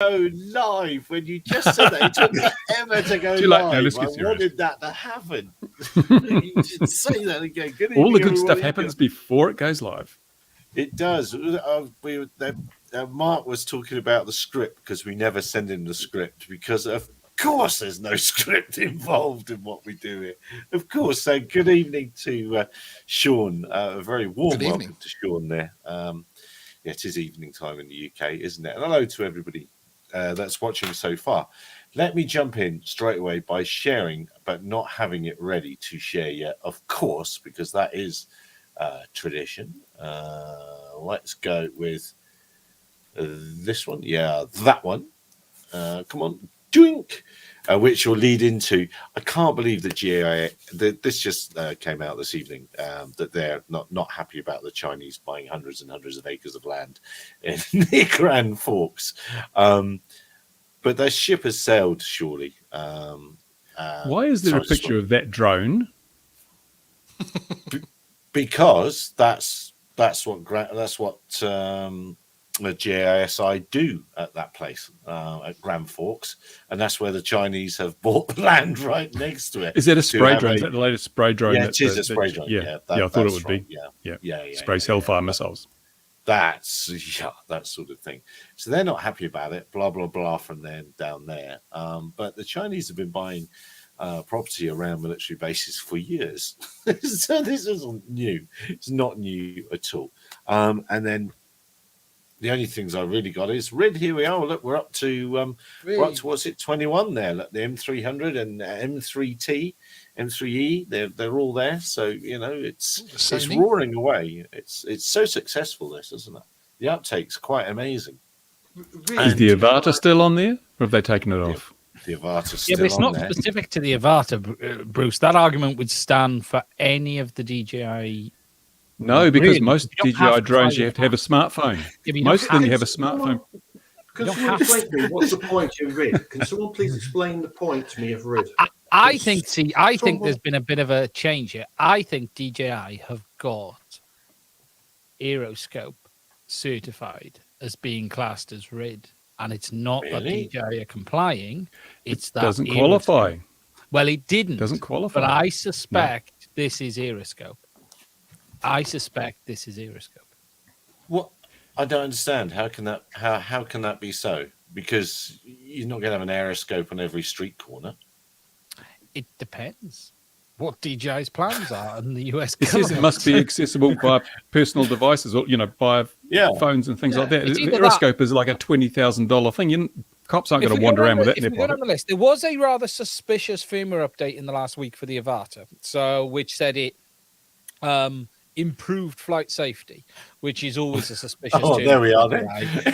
go live when you just said that. It took forever to go Too late now, live. let's I get serious. wanted that to happen. You should say that again. Good All the evening, good stuff everybody. happens before it goes live. It does. Mark was talking about the script because we never send him the script because, of course, there's no script involved in what we do here. Of course. So, good evening to Sean. A very warm welcome to Sean there. Yeah, it is evening time in the UK, isn't it? And hello to everybody that's watching so far. Let me jump in straight away by sharing, but not having it ready to share yet, of course, because that is tradition. Let's go with this one. Yeah, that one. Come on, drink. Which will lead into. I can't believe that GIA. This just came out this evening that they're not happy about the Chinese buying hundreds and hundreds of acres of land in the Grand Forks. But their ship has sailed. Surely. Why is there a picture of that drone? Because that's what the GISI do at that place at Grand Forks, and that's where the Chinese have bought the land right next to it. Is that a spray drone? Is that the latest spray drone? Yeah, it is a spray drone. Yeah, I thought it would right. be. Yeah. Sprays Hellfire missiles. That's that sort of thing. So they're not happy about it. Blah blah blah from then down there. But the Chinese have been buying property around military bases for years. So this isn't new. It's not new at all. And then the only things I really got is RID. Here we are. Look, we're up to what's it? 21 there. Look, the M300 and M3T, M3E. They're all there. So it's roaring away. It's so successful. This, isn't it? The uptake's quite amazing. Is the Avata still on there, or have they taken it off? The Avata's still but it's not there. specific to the Avata, Bruce. That argument would stand for any of the DJI. No, because most DJI drones you have to have a smartphone. Most of them you have a smartphone. Can someone explain to me what's the point of RID? Can someone please explain the point to me of RID? I think there's been a bit of a change here. I think DJI have got Aeroscope certified as being classed as RID, and it's not that DJI are complying. It's that doesn't qualify. Well, it didn't. Doesn't qualify. But I suspect this is Aeroscope. What? I don't understand. How can that be so? Because you're not going to have an aeroscope on every street corner. It depends what DJI's plans are in the US. It says it must be accessible by personal devices, or by phones and things like that. The Aeroscope is like a $20,000 thing. Cops aren't going to wander around with that in their pocket. On the list, there was a rather suspicious firmware update in the last week for the Avata, which said it improved flight safety, which is always a suspicious. Oh, there we are. Then.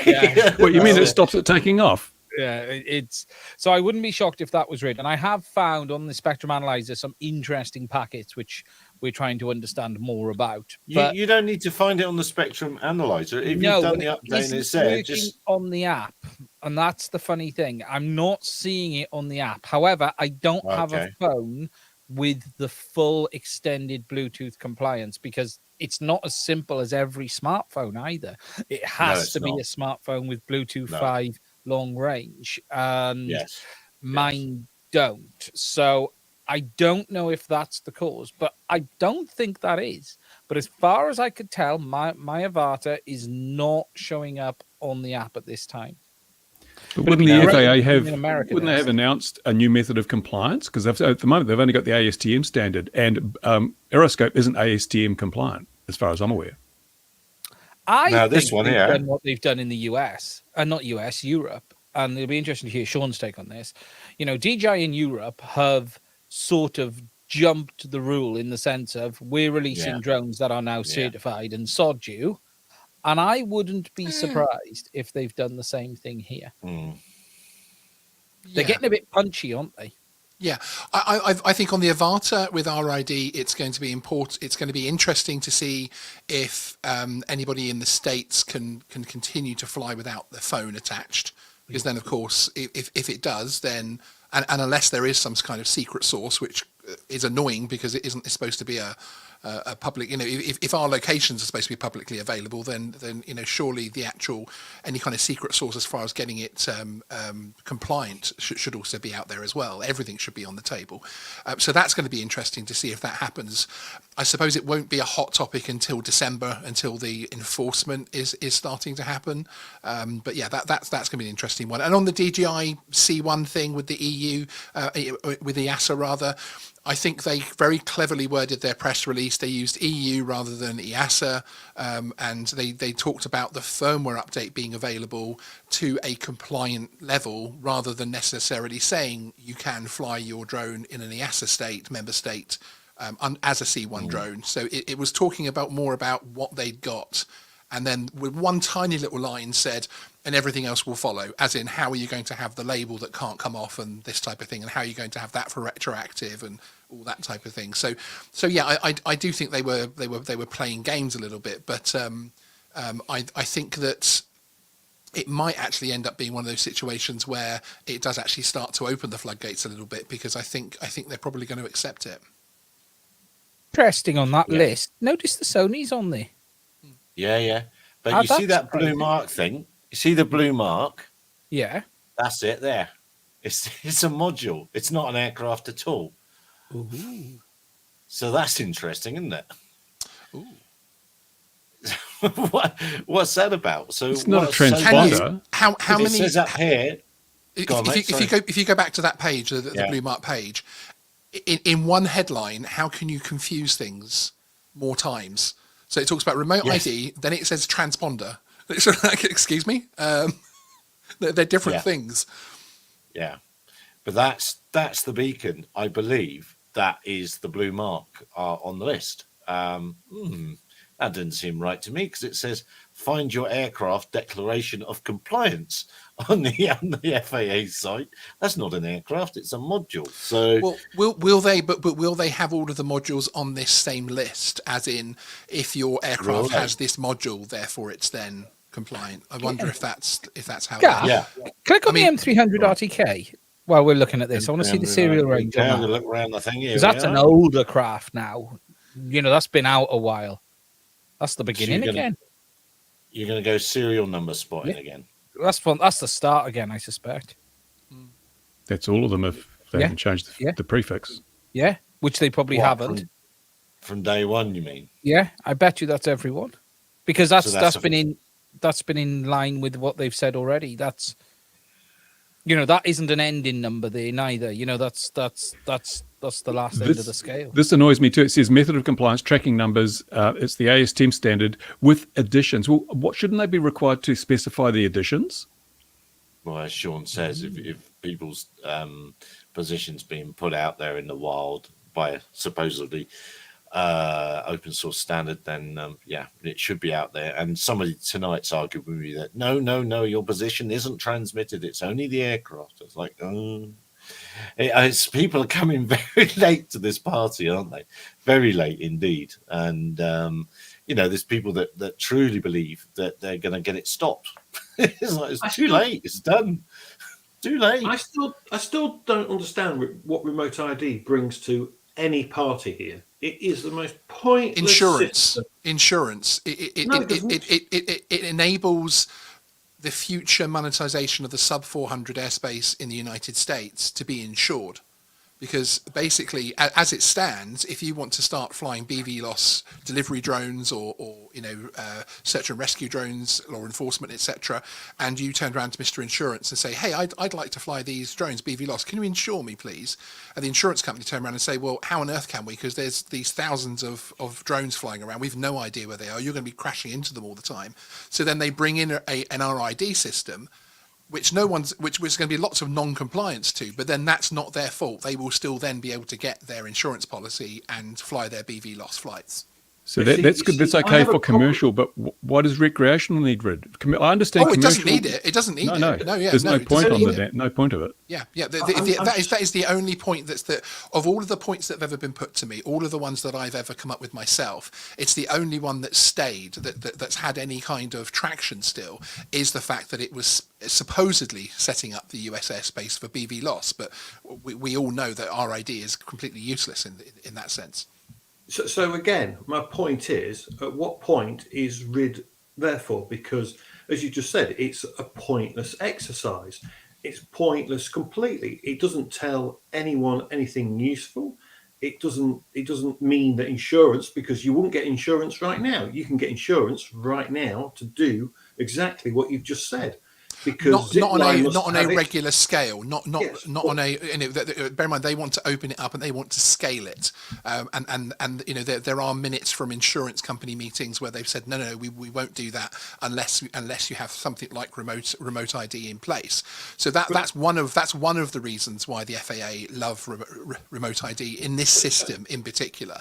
Yeah. What you mean? It stops it taking off? Yeah, it's so I wouldn't be shocked if that was RID. And I have found on the Spectrum Analyzer some interesting packets which we're trying to understand more about. But you don't need to find it on the Spectrum Analyzer. If you've done the update and it's there, just on the app. And that's the funny thing. I'm not seeing it on the app. However, I don't have a phone with the full extended Bluetooth compliance, because it's not as simple as every smartphone either. It has to be a smartphone with Bluetooth 5 long range, and mine don't. So I don't know if that's the cause, but I don't think that is. But as far as I could tell, my Avata is not showing up on the app at this time. But wouldn't the FAA have announced a new method of compliance? Because at the moment they've only got the ASTM standard, and Aeroscope isn't ASTM compliant, as far as I'm aware. I think done what they've done in the US, and not US, Europe, and it'll be interesting to hear Sean's take on this. DJI in Europe have sort of jumped the rule in the sense of we're releasing drones that are now certified and sod you. And I wouldn't be surprised if they've done the same thing here. They're getting a bit punchy, aren't they? Yeah, I think on the Avata with RID, it's going to be important. It's going to be interesting to see if anybody in the States can continue to fly without the phone attached. Because then, of course, if it does, then and unless there is some kind of secret source which is annoying because it isn't supposed to be a public, if our locations are supposed to be publicly available, then surely the actual any kind of secret source as far as getting it compliant should also be out there as well. Everything should be on the table. So that's going to be interesting to see if that happens. I suppose it won't be a hot topic until December, until the enforcement is starting to happen. But yeah, that's going to be an interesting one. And on the DJI C1 thing with the EU, with the EASA rather, I think they very cleverly worded their press release. They used EU rather than EASA, and they talked about the firmware update being available to a compliant level rather than necessarily saying you can fly your drone in an EASA member state as a C1 drone. So it was talking about more about what they'd got. And then with one tiny little line said, and everything else will follow, as in how are you going to have the label that can't come off and this type of thing, and how are you going to have that for retroactive and all that type of thing. So yeah, I do think they were playing games a little bit, but I think that it might actually end up being one of those situations where it does actually start to open the floodgates a little bit, because I think they're probably going to accept it. Interesting on that list. Notice the Sony's on there. Yeah. But you see that blue mark thing? You see the blue mark? Yeah. That's it there. It's a module. It's not an aircraft at all. Ooh. So that's interesting, isn't it? Ooh. What's that about? So it's not a transponder. How many? It says up here. If you go back to that page, the blue mark page, in one headline, how can you confuse things more times? So it talks about remote ID, then it says transponder. It's like, excuse me, they're different things. Yeah, but that's the beacon. I believe that is the blue mark on the list. That didn't seem right to me, because it says find your aircraft declaration of compliance on the FAA site. That's not an aircraft; it's a module. So, will they? But will they have all of the modules on this same list? As in, if your aircraft has this module, therefore it's then compliant. I wonder if that's how. Yeah. Click on the M300 RTK while we're looking at this. I want to see the serial range. Have a look around the thing here. Because that's an older craft now. That's been out a while. That's the beginning again. You're going to go serial number spotting again. That's fun. That's the start again, I suspect. That's all of them if they haven't changed the prefix. Yeah, which they probably haven't. From day one, you mean? Yeah, I bet you that's everyone. Because that's been in line with what they've said already. That's that isn't an ending number there neither. That's the last end of the scale. This annoys me too. It says method of compliance tracking numbers. It's the ASTM standard with additions. Well, what shouldn't they be required to specify the additions? Well, as Sean says, if people's positions being put out there in the wild by a supposedly open source standard, then it should be out there. And somebody tonight's argued with me that no, your position isn't transmitted. It's only the aircraft. It's like, it's people are coming very late to this party, aren't they? Very late indeed. And there's people that truly believe that they're going to get it stopped. It's too late. It's done. Too late. I still don't understand what remote ID brings to any party here. It is the most pointless insurance. It enables the future monetization of the sub 400 airspace in the United States to be insured. Because basically, as it stands, if you want to start flying BVLOS delivery drones or search and rescue drones, law enforcement, etc., and you turn around to Mr. Insurance and say, hey, I'd like to fly these drones, BVLOS, can you insure me, please? And the insurance company turn around and say, well, how on earth can we? Because there's these thousands of drones flying around. We've no idea where they are. You're going to be crashing into them all the time. So then they bring in an RID system, which which is going to be lots of non-compliance to, but then that's not their fault. They will still then be able to get their insurance policy and fly their BVLOS flights. So that's good. That's okay for commercial, but why does recreational need RID? I understand. Oh, it doesn't need it. It doesn't need it. No. There's no point on that. No point of it. Yeah. That is the only point of all of the points that have ever been put to me, all of the ones that I've ever come up with myself. It's the only one that stayed, that's had any kind of traction still, is the fact that it was supposedly setting up the US airspace for BV loss, but we all know that RID is completely useless in that sense. So again, my point is, at what point is RID there for? Because, as you just said, it's a pointless exercise. It's pointless completely. It doesn't tell anyone anything useful. It doesn't mean that insurance, because you wouldn't get insurance right now. You can get insurance right now to do exactly what you've just said. Because not on a regular scale, not on a. Bear in mind, they want to open it up and they want to scale it, and there are minutes from insurance company meetings where they've said no, we won't do that unless you have something like remote ID in place. So that's one of the reasons why the FAA love remote ID in this system in particular.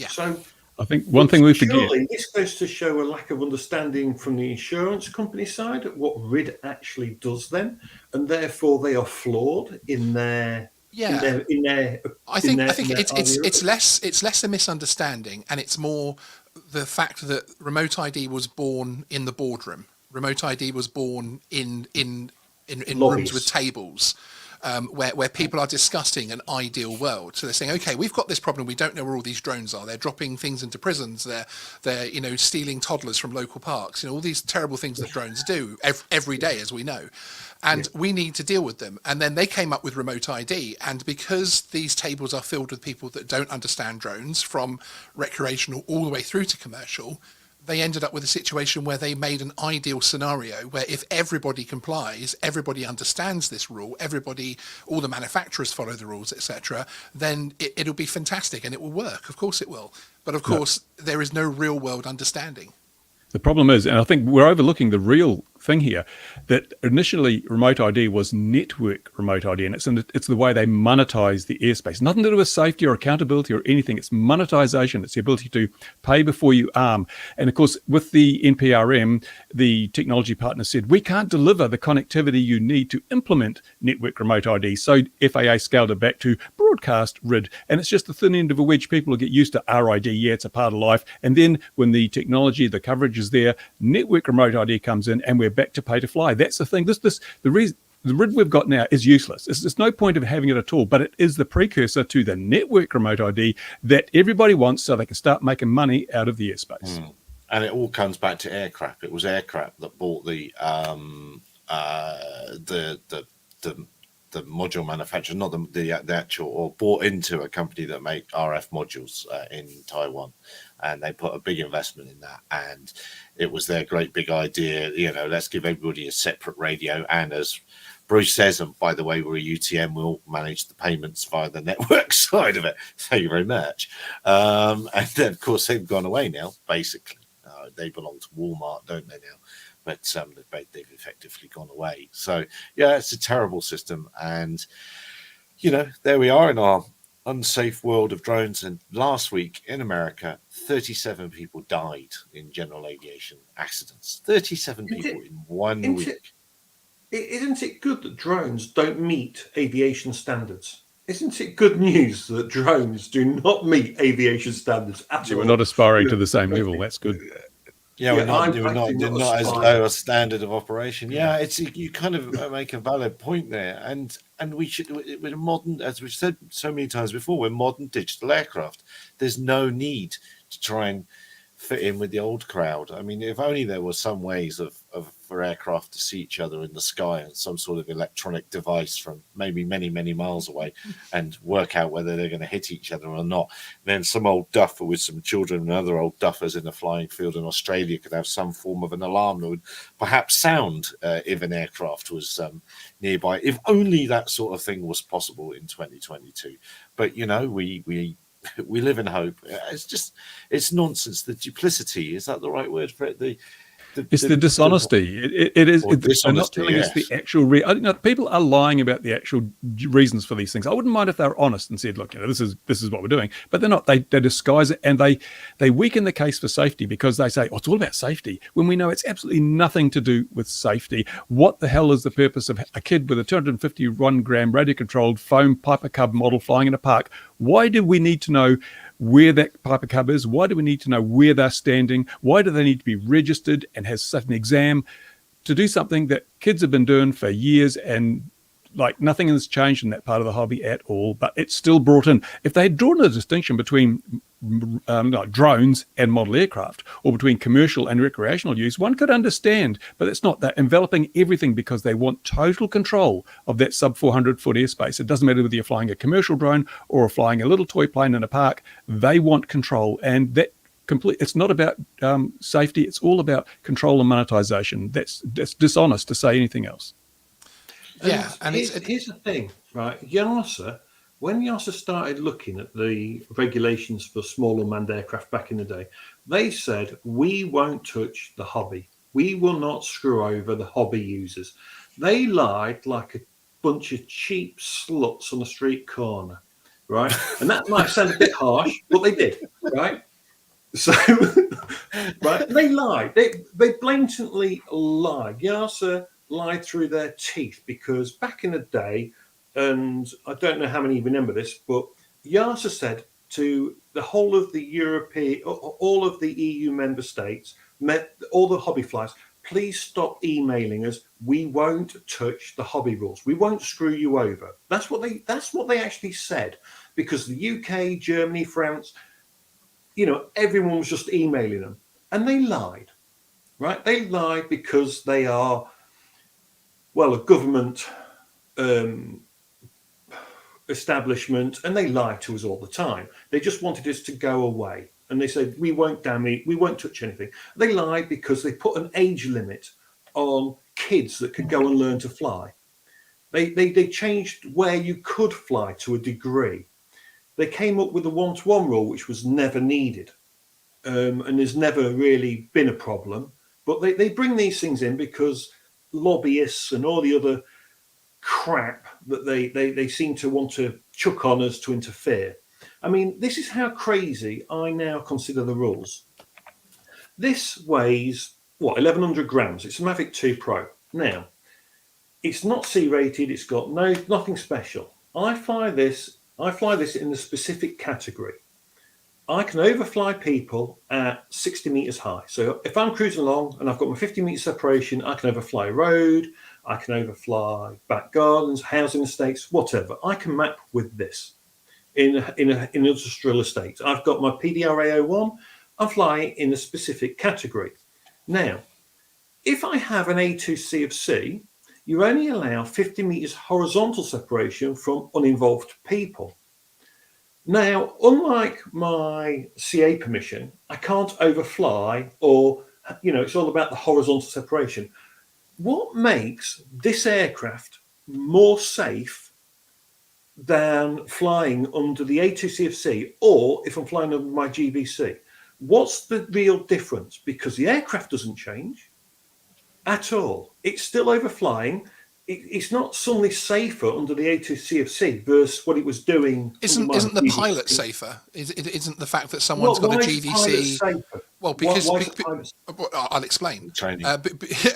So I think one thing we forget. Surely this goes to show a lack of understanding from the insurance company side what RID actually does then, and therefore they are flawed in their. I think it's less a misunderstanding, and it's more the fact that remote ID was born in the boardroom. Remote ID was born in rooms with tables. Where people are discussing an ideal world. So they're saying, okay, we've got this problem. We don't know where all these drones are. They're dropping things into prisons. They're stealing toddlers from local parks. All these terrible things that drones do every day, as we know. And we need to deal with them. And then they came up with remote ID. And because these tables are filled with people that don't understand drones, from recreational all the way through to commercial, they ended up with a situation where they made an ideal scenario where if everybody complies, everybody understands this rule, all the manufacturers follow the rules, etc., then it'll be fantastic and it will work. Of course it will. But of course, there is no real world understanding. The problem is, and I think we're overlooking the real thing here, that initially remote ID was network remote ID, and it's the way they monetize the airspace. Nothing to do with safety or accountability or anything. It's monetization. It's the ability to pay before you arm. And of course, with the NPRM, the technology partner said, we can't deliver the connectivity you need to implement network remote ID. So FAA scaled it back to broadcast RID. And it's just the thin end of a wedge. People will get used to RID. Yeah, it's a part of life. And then when the technology, the coverage is there, network remote ID comes in and we're back to pay to fly. That's the thing. The RID we've got now is useless. There's no point of having it at all, but it is the precursor to the network remote ID that everybody wants so they can start making money out of the airspace. And it all comes back to aircraft. It was aircraft that bought the module manufacturer, not the actual, or bought into a company that make RF modules in Taiwan, and they put a big investment in that. And it was their great big idea, let's give everybody a separate radio. And as Bruce says, and by the way, we're a UTM, we'll manage the payments via the network side of it. Thank you very much. And then, of course, they've gone away now, basically. They belong to Walmart, don't they now? But they've effectively gone away. So, yeah, it's a terrible system. And, there we are in our unsafe world of drones. And last week in America, 37 people died in general aviation accidents. 37 people in 1 week. Isn't it good that drones don't meet aviation standards? Isn't it good news that drones do not meet aviation standards at all? We're not aspiring to the same level. That's good. Yeah, we're not as low a standard of operation. Yeah, you kind of make a valid point there, and we should. We're modern, as we've said so many times before. We're modern digital aircraft. There's no need to try and fit in with the old crowd. I mean, if only there were some ways for aircraft to see each other in the sky and some sort of electronic device from maybe many, many miles away and work out whether they're going to hit each other or not. Then some old duffer with some children and other old duffers in a flying field in Australia could have some form of an alarm that would perhaps sound if an aircraft was nearby. If only that sort of thing was possible in 2022. But, we live in hope. It's nonsense. The duplicity, is that the right word for it? The It's the dishonesty. It is. Or They're not dishonesty, telling us the yes. actual. People are lying about the actual reasons for these things. I wouldn't mind if they were honest and said, "Look, this is what we're doing," but they're not. They disguise it, and they weaken the case for safety because they say, "Oh, it's all about safety," when we know it's absolutely nothing to do with safety. What the hell is the purpose of a kid with a 251-gram radio-controlled foam Piper Cub model flying in a park? Why do we need to know where that Piper Cub is? Why do we need to know where they're standing? Why do they need to be registered and has such an exam to do something that kids have been doing for years, and like nothing has changed in that part of the hobby at all, but it's still brought in. If they had drawn a distinction between like drones and model aircraft, or between commercial and recreational use, one could understand, but it's not. They're enveloping everything because they want total control of that sub 400-foot airspace. It doesn't matter whether you're flying a commercial drone or flying a little toy plane in a park. They want control, and that it's not about safety. It's all about control and monetization. That's dishonest to say anything else. Yeah, and here's the thing, right? YASA, when YASA started looking at the regulations for small unmanned aircraft back in the day, they said, we won't touch the hobby. We will not screw over the hobby users. They lied like a bunch of cheap sluts on the street corner, right? And that might sound a bit harsh, but they did, right? So, right, they lied. They blatantly lied. YASA lied through their teeth because back in the day, and I don't know how many remember this, but YASA said to the whole of the European, all of the EU member states, all the hobby flyers, please stop emailing us. We won't touch the hobby rules. We won't screw you over. That's what they actually said, because the UK, Germany, France, everyone was just emailing them, and they lied, right? They lied because they are, well, a government establishment, and they lie to us all the time. They just wanted us to go away, and they said we won't damage, we won't touch anything. They lied because they put an age limit on kids that could go and learn to fly. They changed where you could fly to a degree. They came up with the 1-to-1 rule, which was never needed, and there's never really been a problem. But they bring these things in because lobbyists and all the other crap that they seem to want to chuck on us to interfere. I mean, this is how crazy I now consider the rules. This weighs, 1,100 grams. It's a Mavic 2 Pro. Now, it's not C-rated. It's got nothing special. I fly this in a specific category. I can overfly people at 60 meters high. So if I'm cruising along and I've got my 50 meter separation, I can overfly a road, I can overfly back gardens, housing estates, whatever. I can map with this in an industrial estate. I've got my PDRA-01. I'm flying in a specific category. Now, if I have an A2C of C, you only allow 50 meters horizontal separation from uninvolved people. Now, unlike my CA permission, I can't overfly, or, it's all about the horizontal separation. What makes this aircraft more safe than flying under the A2C of C, or if I'm flying under my GVC? What's the real difference? Because the aircraft doesn't change at all. It's still overflying. It's not suddenly safer under the A2C of C versus what it was doing. Isn't the pilot safer? Isn't the fact that someone's got a GVC? Well, because I'll explain. Training.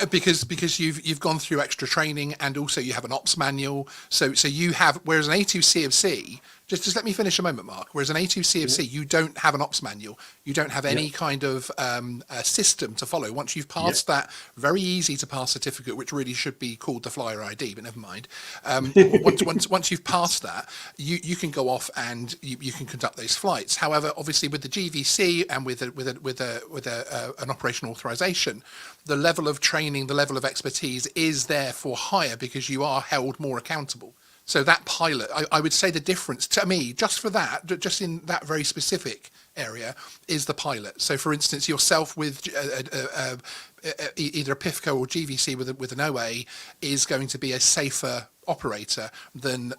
Because you've gone through extra training, and also you have an ops manual. So you have, whereas an A2C of C, just let me finish a moment, Mark. Whereas an A2C of C, you don't have an ops manual. You don't have any kind of system to follow. Once you've passed that very easy to pass certificate, which really should be called the Flyer ID, but never mind. Once you've passed that, you can go off and you can conduct those flights. However, obviously with the GVC and with an operational authorization, the level of training, the level of expertise is therefore higher because you are held more accountable. So that pilot, I would say the difference to me, just in that very specific area, is the pilot. So for instance, yourself with either a PIFCO or GVC with an OA is going to be a safer operator than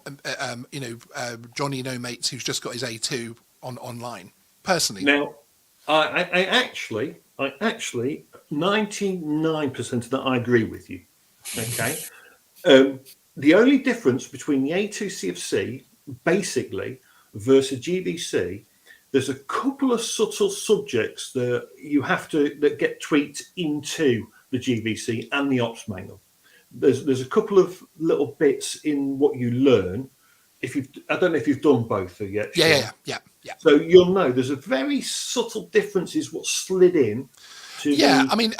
Johnny No Mates who's just got his A2 online. Personally, now I actually I actually 99% of that I agree with you. Okay. The only difference between the A2CFC basically versus GVC, there's a couple of subtle subjects that that get tweaked into the GVC and the ops manual. There's a couple of little bits in what you learn. I don't know if you've done both yet. Yeah. So you'll know there's a very subtle differences what slid in. I mean,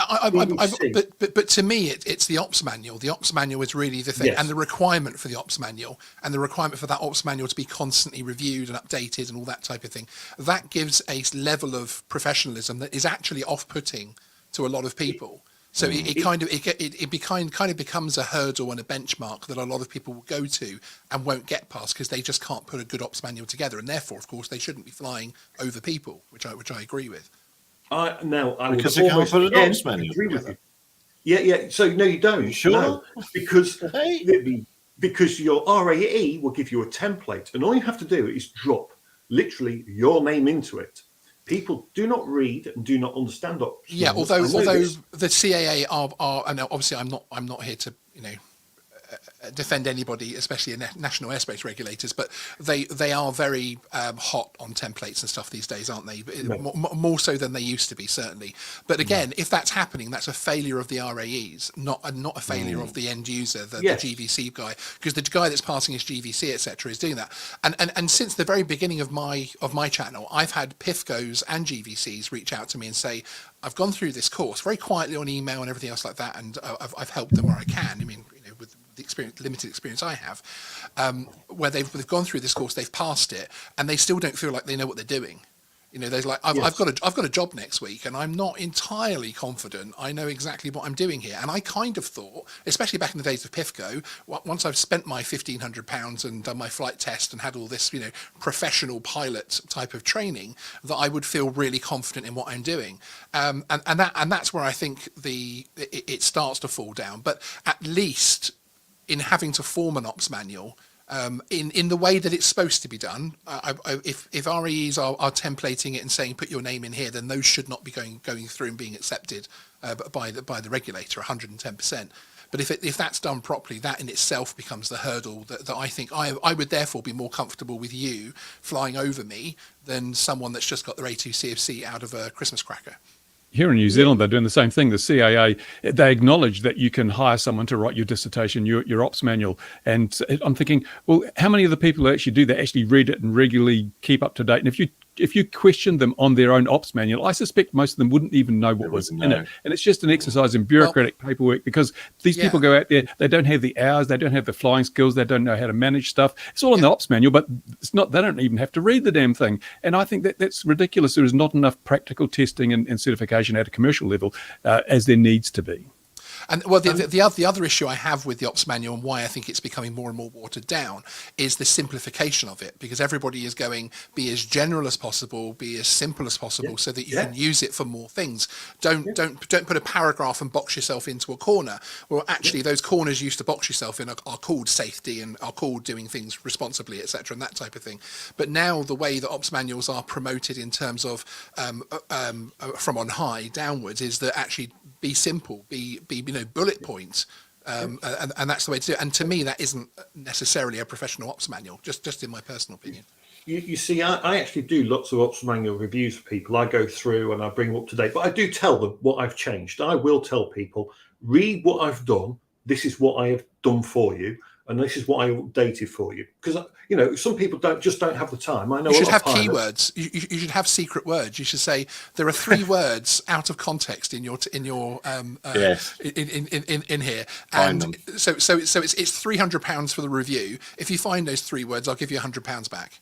but to me, it's the ops manual. The ops manual is really the thing, and the requirement for the ops manual, and the requirement for that ops manual to be constantly reviewed and updated, and all that type of thing. That gives a level of professionalism that is actually off-putting to a lot of people. So it kind of becomes a hurdle and a benchmark that a lot of people will go to and won't get past because they just can't put a good ops manual together, and therefore, of course, they shouldn't be flying over people, which I agree with. Because you can't put an ops manual. Agree with you. Yeah. So no, you don't. You sure? No, because your RAE will give you a template, and all you have to do is drop literally your name into it. People do not read and do not understand ops. Yeah, although the CAA are, and obviously I'm not here to defend anybody, especially national airspace regulators, but they are very hot on templates and stuff these days, aren't they? More so than they used to be, certainly. But again, if that's happening, that's a failure of the RAEs, not a failure of the end user, the GVC guy, because the guy that's passing his GVC, etc., is doing that. And since the very beginning of my channel, I've had PIFCOs and GVCs reach out to me and say, I've gone through this course very quietly on email and everything else like that, and I've helped them where I can. I mean, with the limited experience I have, where they've gone through this course, they've passed it, and they still don't feel like they know what they're doing. They're like, I've got a job next week, and I'm not entirely confident I know exactly what I'm doing here. And I kind of thought, especially back in the days of PIFCO, once I've spent my £1,500 and done my flight test and had all this, professional pilot type of training, that I would feel really confident in what I'm doing. And that's where I think it starts to fall down. But at least in having to form an ops manual, in the way that it's supposed to be done, if REEs are templating it and saying put your name in here, then those should not be going through and being accepted by the regulator 110%. But if that's done properly, that in itself becomes the hurdle that I think I would therefore be more comfortable with you flying over me than someone that's just got their A2CFC out of a Christmas cracker. Here in New Zealand, they're doing the same thing. The CAA, they acknowledge that you can hire someone to write your dissertation, your ops manual. And I'm thinking, well, how many of the people who actually do that actually read it and regularly keep up to date? And if you question them on their own ops manual, I suspect most of them wouldn't even know what was in it. And it's just an exercise in bureaucratic paperwork, because these people go out there, they don't have the hours, they don't have the flying skills, they don't know how to manage stuff. It's all in the ops manual, but it's not. They don't even have to read the damn thing. And I think that's ridiculous. There is not enough practical testing and certification at a commercial level as there needs to be. And well, the other issue I have with the ops manual and why I think it's becoming more and more watered down is the simplification of it, because everybody is going, be as general as possible, be as simple as possible, so that you can use it for more things. Don't put a paragraph and box yourself into a corner. Well, actually, those corners you used to box yourself in are called safety and are called doing things responsibly, etc., and that type of thing. But now the way that ops manuals are promoted in terms of from on high downwards is that actually be simple, be bullet points, and that's the way to do it. And to me, that isn't necessarily a professional ops manual, just in my personal opinion. You see, I actually do lots of ops manual reviews for people. I go through and I bring them up to date, but I do tell them what I've changed. I will tell people, read what I've done. This is what I have done for you, and this is what I updated for you. Because some people don't have the time. I know you should have keywords. You should have secret words. You should say there are 3 words out of context in your in here, and so it's £300 for the review. If you find those 3 words, I'll give you £100 back.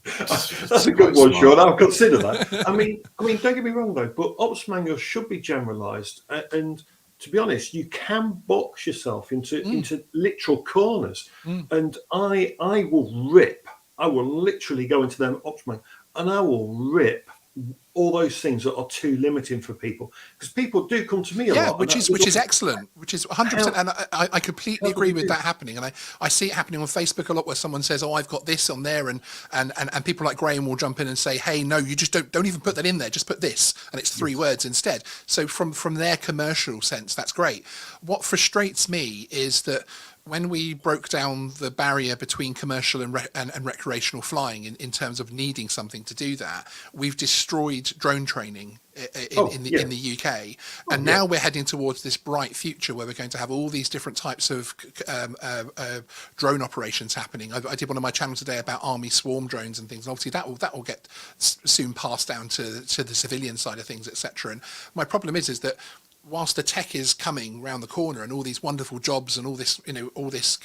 That's a good one, Sean. I'll consider that. I mean, don't get me wrong though, but ops manuals should be generalised, and to be honest, you can box yourself into literal corners, and I will literally go into them ops manual and I will rip all those things that are too limiting for people, because people do come to me a lot, which is excellent, which is 100%, and I completely agree with that happening, and I see it happening on Facebook a lot, where someone says, "Oh, I've got this on there," and people like Graham will jump in and say, "Hey, no, you just don't even put that in there, just put this," and it's 3 words instead. So from their commercial sense, that's great. What frustrates me is that when we broke down the barrier between commercial and recreational flying in terms of needing something to do that, we've destroyed drone training in the UK, and now we're heading towards this bright future where we're going to have all these different types of drone operations happening. I did one on my channel today about army swarm drones and things, and obviously that will get soon passed down to the civilian side of things, etc. And my problem is that whilst the tech is coming round the corner and all these wonderful jobs and all this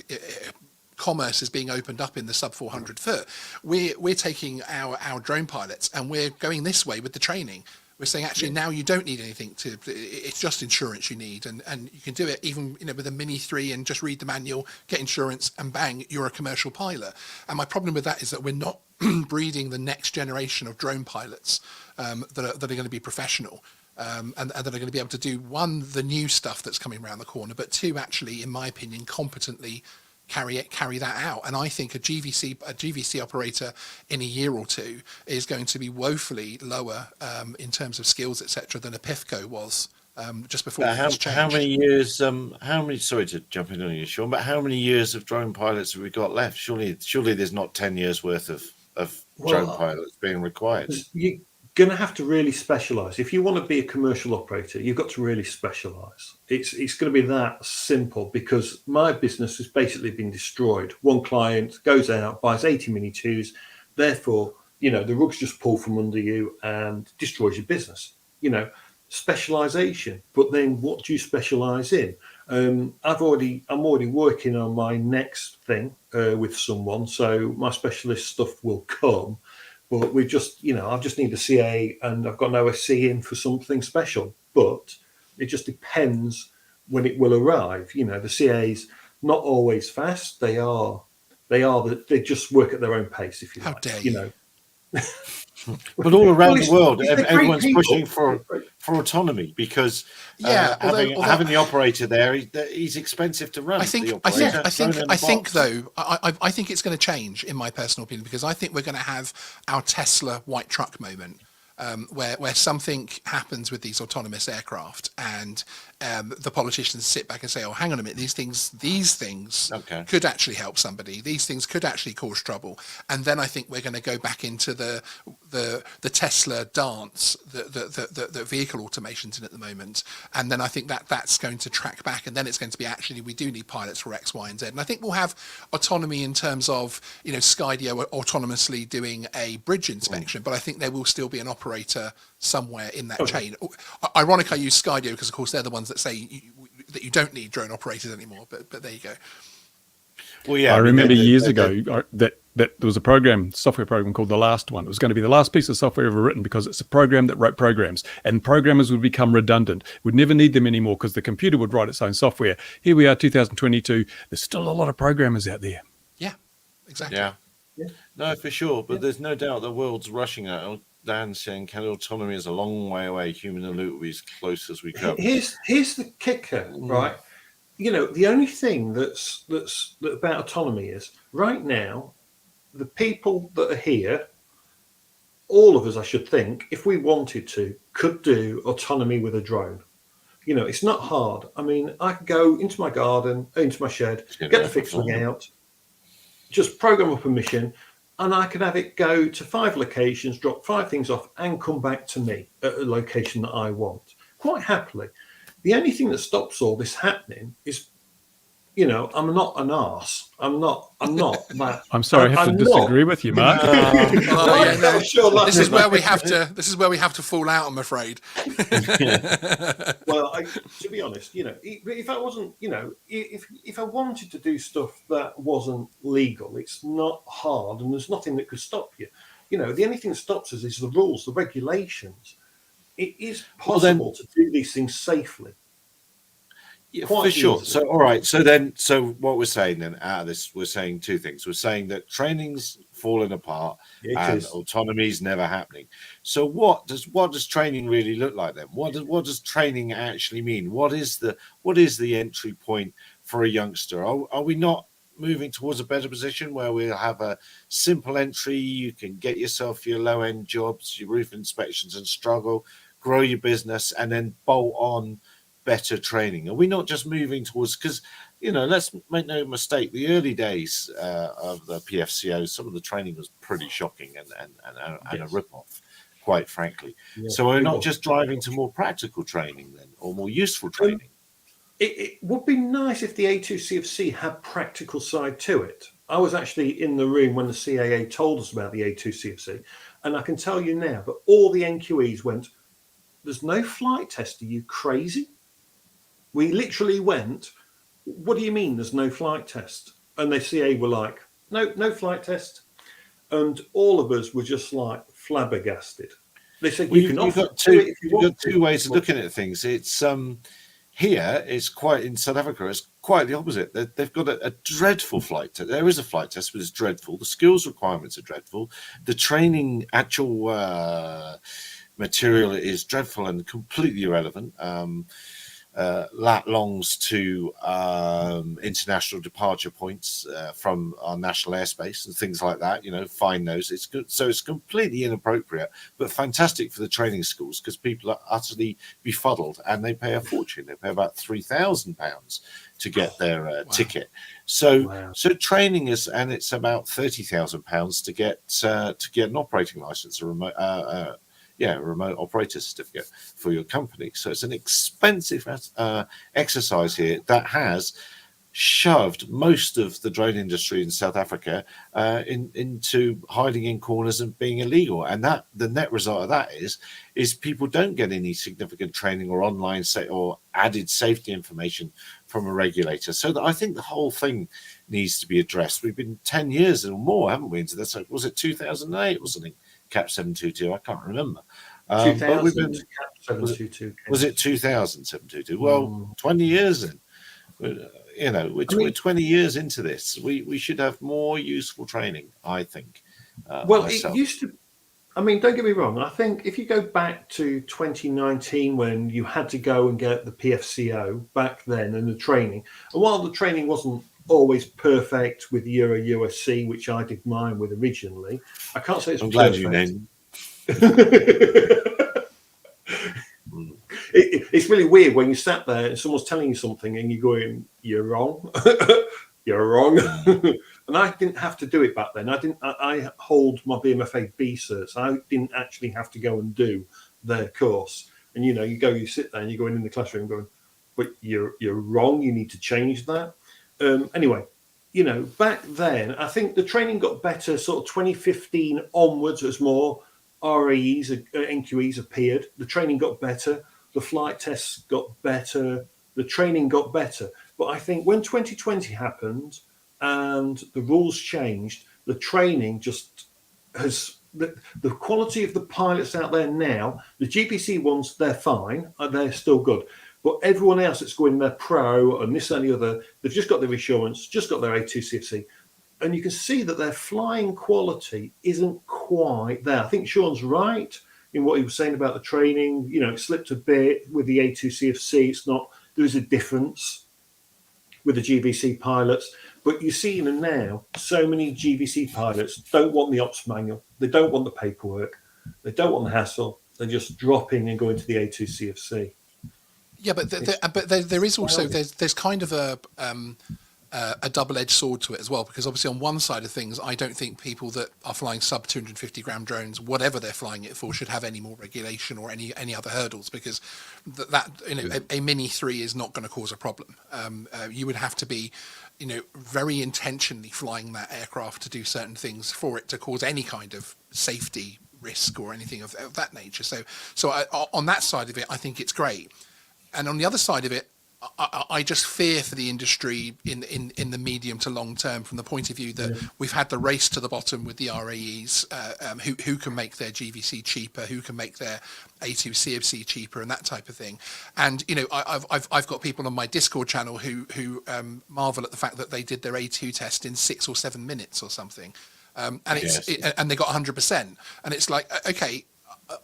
commerce is being opened up in the sub 400 foot, we're taking our drone pilots and we're going this way with the training. We're saying, actually, now you don't need anything it's just insurance you need, and you can do it even with a Mini 3 and just read the manual, get insurance, and bang, you're a commercial pilot. And my problem with that is that we're not breeding the next generation of drone pilots that are going to be professional. And that are going to be able to do, 1, the new stuff that's coming around the corner, but 2, actually, in my opinion, competently carry that out. And I think a GVC operator in a year or 2 is going to be woefully lower in terms of skills, etc., than a PIFCO was just before this change. How many years? Sorry to jump in on you, Sean, but how many years of drone pilots have we got left? Surely there's not 10 years worth of drone pilots being required. You're going to have to really specialize. If you want to be a commercial operator, you've got to really specialize. It's going to be that simple, because my business has basically been destroyed. One client goes out, buys 80 Mini 2s, therefore, the rug's just pulled from under you and destroys your business. Specialization. But then what do you specialize in? I'm already working on my next thing with someone, so my specialist stuff will come. But we just, I just need a CA, and I've got no SC in for something special. But it just depends when it will arrive. The CA's not always fast. They just work at their own pace, if you like. How dare you? But all around the world, everyone's pushing for autonomy, because having the operator there, he's expensive to run. I think though, I think it's going to change, in my personal opinion, because I think we're going to have our Tesla white truck moment, where something happens with these autonomous aircraft, and the politicians sit back and say, "Oh, hang on a minute, these things could actually help somebody. These things could actually cause trouble." And then I think we're going to go back into the Tesla dance that vehicle automation's in at the moment. And then I think that's going to track back, and then it's going to be, actually, we do need pilots for X, Y, and Z. And I think we'll have autonomy in terms of Skydio autonomously doing a bridge inspection, but I think there will still be an operator somewhere in that chain. Ironic, I use Skydio because, of course, they're the ones that say that you don't need drone operators anymore. But there you go. Well, yeah, I remember years ago that there was a software program called The Last One. It was going to be the last piece of software ever written, because it's a program that wrote programs, and programmers would become redundant. We'd never need them anymore because the computer would write its own software. Here we are, 2022. There's still a lot of programmers out there. Yeah, exactly. Yeah. No, for sure. But there's no doubt the world's rushing at it. Dan saying, autonomy is a long way away. Human in the loop will be as close as we come. Here's the kicker, right? The only thing that's about autonomy is, right now, the people that are here, all of us, I should think, if we wanted to, could do autonomy with a drone. It's not hard. I mean, I could go into my garden, into my shed, get the fixed wing out, just program up a mission, and I can have it go to 5 locations, drop 5 things off, and come back to me at a location that I want, quite happily. The only thing that stops all this happening is, I'm not an arse. I'm not that. I'm sorry, I have to disagree with you, Mark. This is where we have to fall out, I'm afraid. Well, to be honest, if I wasn't, if I wanted to do stuff that wasn't legal, it's not hard, and there's nothing that could stop you. The only thing that stops us is the rules, the regulations. It is possible to do these things safely. Yeah, for sure. So, all right. So what we're saying then out of this, we're saying 2 things. We're saying that training's falling apart, It and is. autonomy is never happening. So what does training really look like then? What does training actually mean? What is the entry point for a youngster? Are we not moving towards a better position where we'll have a simple entry? You can get yourself your low end jobs, your roof inspections, and struggle, grow your business, and then bolt on better training. Are we not just moving towards, because let's make no mistake, the early days of the PFCO, some of the training was pretty shocking and a rip-off, quite frankly. So we're not just driving to more practical training then, or more useful training. It would be nice if the A2CFC had practical side to it. I was actually in the room when the CAA told us about the A2CFC, and I can tell you now that all the NQEs went, "There's no flight test, are you crazy?" We literally went, "What do you mean there's no flight test?" And the CA were like, no flight test. And all of us were just like flabbergasted. They said, you've got two ways of looking at things. It's here, it's quite, in South Africa, it's quite the opposite. They've got a dreadful flight test. There is a flight test, but it's dreadful. The skills requirements are dreadful. The training actual material is dreadful and completely irrelevant. Lat longs to international departure points from our national airspace and things like that. Find those. It's good. So it's completely inappropriate, but fantastic for the training schools because people are utterly befuddled and they pay a fortune. They pay about £3,000 to get their ticket. So training is, and it's about £30,000 to get an operating license, a remote operator certificate for your company. So it's an expensive exercise here that has shoved most of the drone industry in South Africa into hiding in corners and being illegal. And that the net result of that is people don't get any significant training or online or added safety information from a regulator. So that I think the whole thing needs to be addressed. We've been 10 years or more, haven't we, into this? Was it 2008 or something? Cap 722, I can't remember. But we've been, Cap 722. Was it 2000 722? Well, 20 years in. We're 20 years into this. We should have more useful training, I think. It used to. I mean, don't get me wrong. I think if you go back to 2019 when you had to go and get the PFCO back then and the training, and while the training wasn't always perfect with Euro USC, which I did mine with originally, I can't say it's perfect. Glad you named. It's really weird when you sat there and someone's telling you something and you're going, "You're wrong." You're wrong. And I didn't have to do it back then. I hold my BMFA B certs. I didn't actually have to go and do their course. And you sit there and you're going in the classroom going, "But you're wrong. You need to change that." Anyway, back then, I think the training got better sort of 2015 onwards as more RAEs, NQEs appeared. The training got better. The flight tests got better. The training got better. But I think when 2020 happened and the rules changed, the training just has... The quality of the pilots out there now, the GPC ones, they're fine. They're still good. But everyone else that's going their pro and this and the other, they've just got their insurance, just got their A2CFC. And you can see that their flying quality isn't quite there. I think Sean's right in what he was saying about the training. It slipped a bit with the A2CFC. It's not, there is a difference with the GVC pilots. But you see now, so many GVC pilots don't want the ops manual. They don't want the paperwork. They don't want the hassle. They're just dropping and going to the A2CFC. Yeah, but there is also there's kind of a double-edged sword to it as well, because obviously on one side of things, I don't think people that are flying sub 250 gram drones, whatever they're flying it for, should have any more regulation or any other hurdles, because a Mini 3 is not going to cause a problem. You would have to be very intentionally flying that aircraft to do certain things for it to cause any kind of safety risk or anything of that nature. So on that side of it, I think it's great. And on the other side of it, I just fear for the industry in the medium to long term, from the point of view that we've had the race to the bottom with the RAEs, who can make their GVC cheaper, who can make their A2CFC cheaper, and that type of thing. And I've got people on my Discord channel who marvel at the fact that they did their A2 test in 6 or 7 minutes or something. and and they got 100%, and it's like, okay,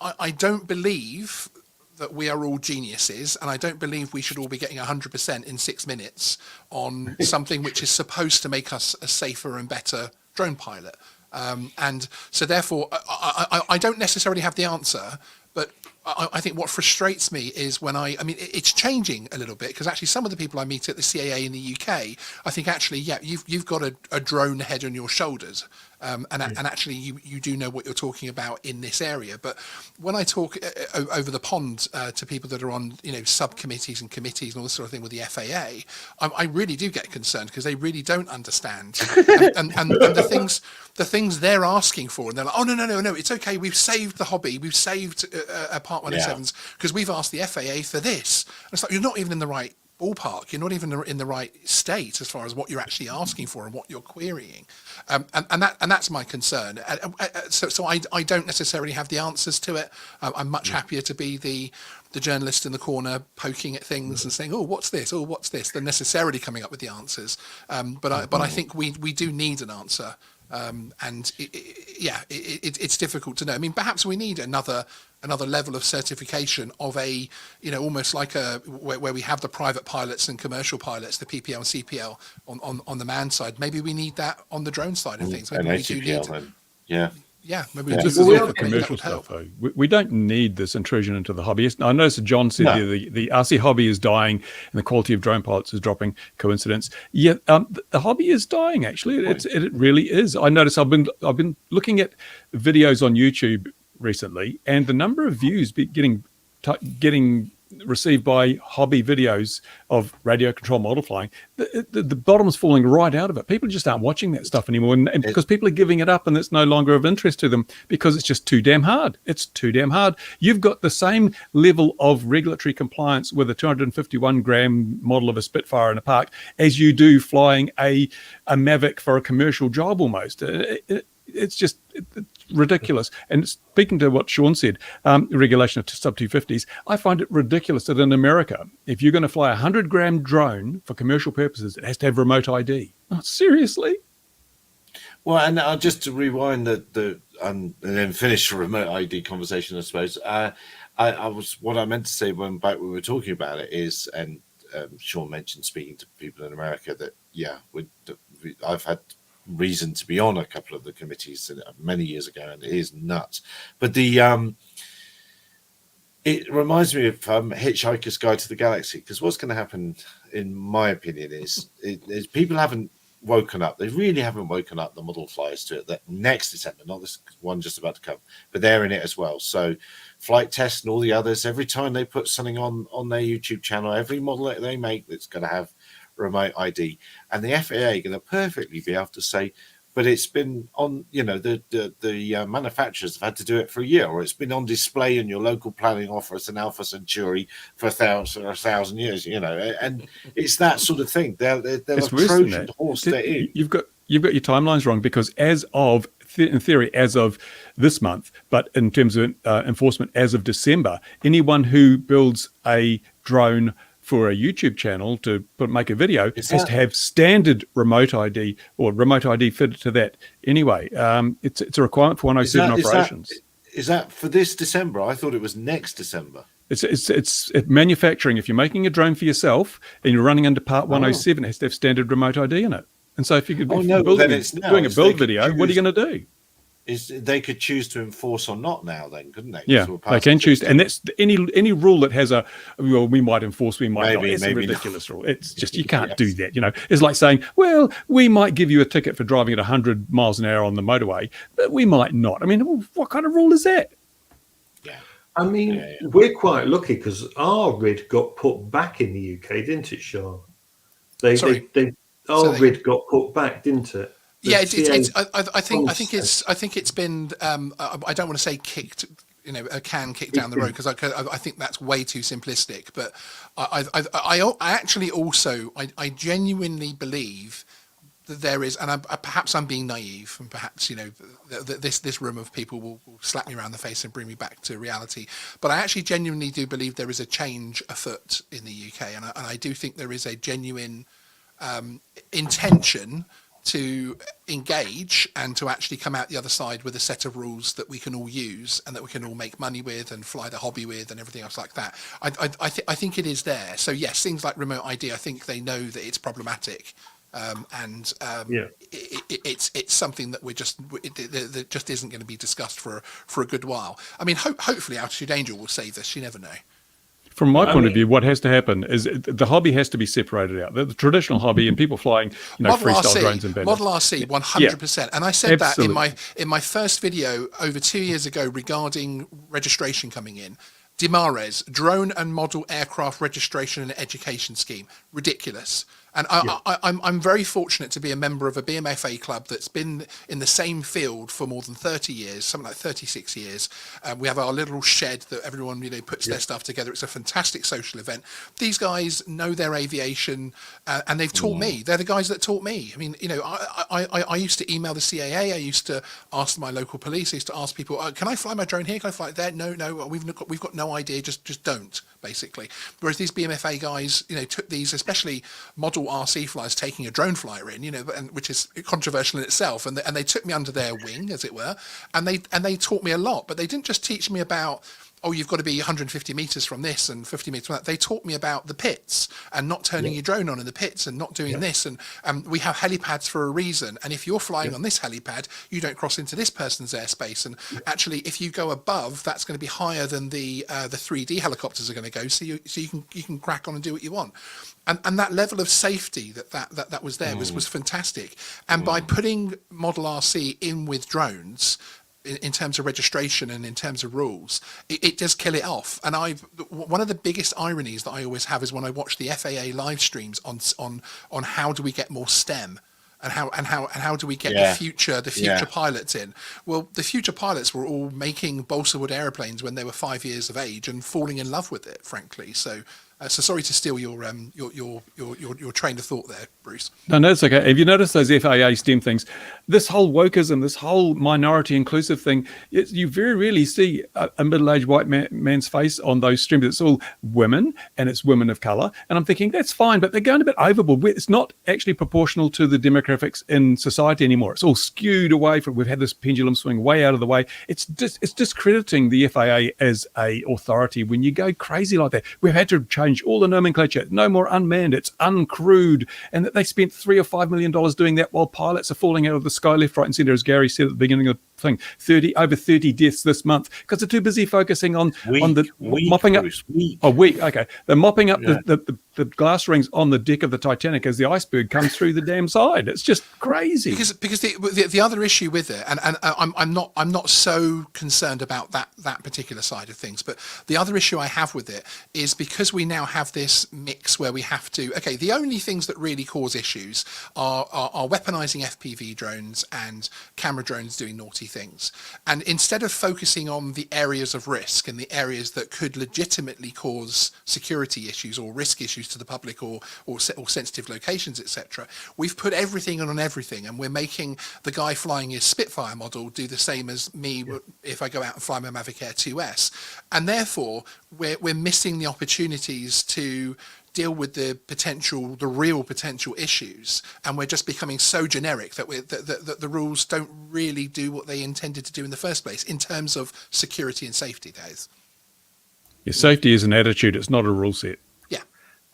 I don't believe that we are all geniuses, and I don't believe we should all be getting 100% in 6 minutes on something which is supposed to make us a safer and better drone pilot. And so therefore, I don't necessarily have the answer, but I think what frustrates me is when I mean, it's changing a little bit, because actually some of the people I meet at the CAA in the UK, I think actually, yeah, you've got a drone head on your shoulders. And actually you do know what you're talking about in this area. But when I talk over the pond to people that are on, subcommittees and committees and all this sort of thing with the FAA, I really do get concerned, because they really don't understand. and the things they're asking for, and they're like, oh, no, it's okay, we've saved the hobby, we've saved Part 107s because we've asked the FAA for this. And it's like, you're not even in the right ballpark, you're not even in the right state as far as what you're actually asking for and what you're querying, and that's my concern. So I don't necessarily have the answers to it. I'm much happier to be the journalist in the corner poking at things and saying, oh, what's this, than necessarily coming up with the answers. But I think we do need an answer. And it's difficult to know. I mean, perhaps we need another level of certification of almost like where we have the private pilots and commercial pilots, the PPL and CPL on the manned side. Maybe we need that on the drone side of things. Maybe and we do need. Yeah, maybe this is all for commercial stuff. We don't need this intrusion into the hobby. I noticed John said the RC hobby is dying and the quality of drone pilots is dropping. Coincidence? Yeah, the hobby is dying. Actually, it really is. I noticed I've been looking at videos on YouTube recently, and the number of views getting received by hobby videos of radio control model flying, the bottom's falling right out of it. People just aren't watching that stuff anymore, and because people are giving it up, and it's no longer of interest to them because it's just too damn hard. It's too damn hard. You've got the same level of regulatory compliance with a 251 gram model of a Spitfire in a park as you do flying a Mavic for a commercial job almost. It's just ridiculous. And speaking to what Sean said, regulation of sub 250s, I find it ridiculous that in America, if you're going to fly a 100-gram drone for commercial purposes, it has to have remote ID. Oh, seriously? Well, and just to rewind and then finish the remote ID conversation, I suppose. What I meant to say when we were talking about it is, and Sean mentioned speaking to people in America, that I've had reason to be on a couple of the committees many years ago, and it is nuts. But it reminds me of Hitchhiker's Guide to the Galaxy, because what's going to happen, in my opinion, is people haven't woken up. They really haven't woken up, the model flyers, to it that next December, not this one just about to come, but they're in it as well. So Flight Test and all the others, every time they put something on their YouTube channel, every model that they make that's going to have remote ID, and the FAA are going to perfectly be able to say, but it's been on, the manufacturers have had to do it for a year, or it's been on display in your local planning office in Alpha Centauri for 1,000 years, and it's that sort of thing. They'll have Trojan horse that in. You've got your timelines wrong, because in theory, as of this month, but in terms of enforcement, as of December, anyone who builds a drone for a YouTube channel to make a video has to have standard remote ID, or remote ID fitted to that anyway. It's a requirement for 107 operations. Is that for this December? I thought it was next December. It's manufacturing. If you're making a drone for yourself and you're running under Part 107, it has to have standard remote ID in it. And so if you could doing a build video, what are you going to do? They could choose to enforce or not now, then, couldn't they? Yeah, they can choose, and that's any rule that has we might enforce, we might not. It's a ridiculous rule. It's just you can't do that. It's like saying, well, we might give you a ticket for driving at 100 miles an hour on the motorway, but we might not. I mean, what kind of rule is that? Yeah, I mean, we're quite lucky because our RID got put back in the UK, didn't it, Sean? Our RID got put back, didn't it? Yeah, I think it's been. I don't want to say kicked, a can kicked down the road, because I think that's way too simplistic. But I actually also I genuinely believe that there is, and perhaps I'm being naive, and perhaps this room of people will slap me around the face and bring me back to reality. But I actually genuinely do believe there is a change afoot in the UK, and I do think there is a genuine intention to engage and to actually come out the other side with a set of rules that we can all use and that we can all make money with and fly the hobby with and everything else like that. I think it is there. So yes, things like remote ID, I think they know that it's problematic. It's something that that just isn't going to be discussed for a good while. I mean, hopefully Altitude Angel will save this. You never know. From my point of view, what has to happen is the hobby has to be separated out. The traditional hobby and people flying, freestyle drones and Model RC, 100%. And I said Absolutely. That in my first video over 2 years ago regarding registration coming in. DMARES, Drone and Model Aircraft Registration and Education Scheme, ridiculous. And I'm very fortunate to be a member of a BMFA club that's been in the same field for more than 30 years, something like 36 years. We have our little shed that everyone puts their stuff together. It's a fantastic social event. These guys know their aviation, and they've taught me. They're the guys that taught me. I mean, I used to email the CAA. I used to ask my local police. I used to ask people, "Can I fly my drone here? Can I fly it there?" No, we've got no idea. Just don't, basically. Whereas these BMFA guys, took these, especially model RC flyers taking a drone flyer in, which is controversial in itself, and they took me under their wing, as it were, and they taught me a lot. But they didn't just teach me about, you've got to be 150 meters from this and 50 meters from that. They taught me about the pits and not turning your drone on in the pits and not doing this. And we have helipads for a reason. And if you're flying on this helipad, you don't cross into this person's airspace. And actually, if you go above, that's going to be higher than the 3D helicopters are going to go. So you can crack on and do what you want. And that level of safety that was there was fantastic. And by putting Model RC in with drones, in terms of registration and in terms of rules, it does kill it off. And one of the biggest ironies that I always have is when I watch the FAA live streams on how do we get more STEM and how do we get the future pilots in. Well, the future pilots were all making balsa wood airplanes when they were 5 years of age and falling in love with it, frankly. So sorry to steal your train of thought there, Bruce. No, it's okay. Have you noticed those FAA STEM things? This whole wokeism, this whole minority inclusive thing, you very rarely see a middle-aged white man's face on those streams. It's all women, and it's women of color. And I'm thinking, that's fine, but they're going a bit overboard. It's not actually proportional to the demographics in society anymore. It's all skewed away from, we've had this pendulum swing way out of the way. It's discrediting the FAA as a authority when you go crazy like that. We've had to change all the nomenclature. No more unmanned, it's uncrewed. And that they spent $3 or $5 million doing that while pilots are falling out of the sky left, right, and center, as Gary said at the beginning of the thing. Over 30 deaths this month because they're too busy focusing on mopping up. Okay, they're mopping up the glass rings on the deck of the Titanic as the iceberg comes through the damn side. It's just crazy. Because the other issue with it, and I'm not so concerned about that particular side of things, but the other issue I have with it is because we now have this mix where we have to. Okay, the only things that really cause issues are weaponizing FPV drones and camera drones doing naughty things. And instead of focusing on the areas of risk and the areas that could legitimately cause security issues or risk issues to the public or sensitive locations, etc., we've put everything on everything, and we're making the guy flying his Spitfire model do the same as me if I go out and fly my Mavic Air 2S. And therefore, we're missing the opportunities to deal with the real potential issues, and we're just becoming so generic that the rules don't really do what they intended to do in the first place in terms of security and safety, guys. Yeah, safety is an attitude; it's not a rule set. Yeah,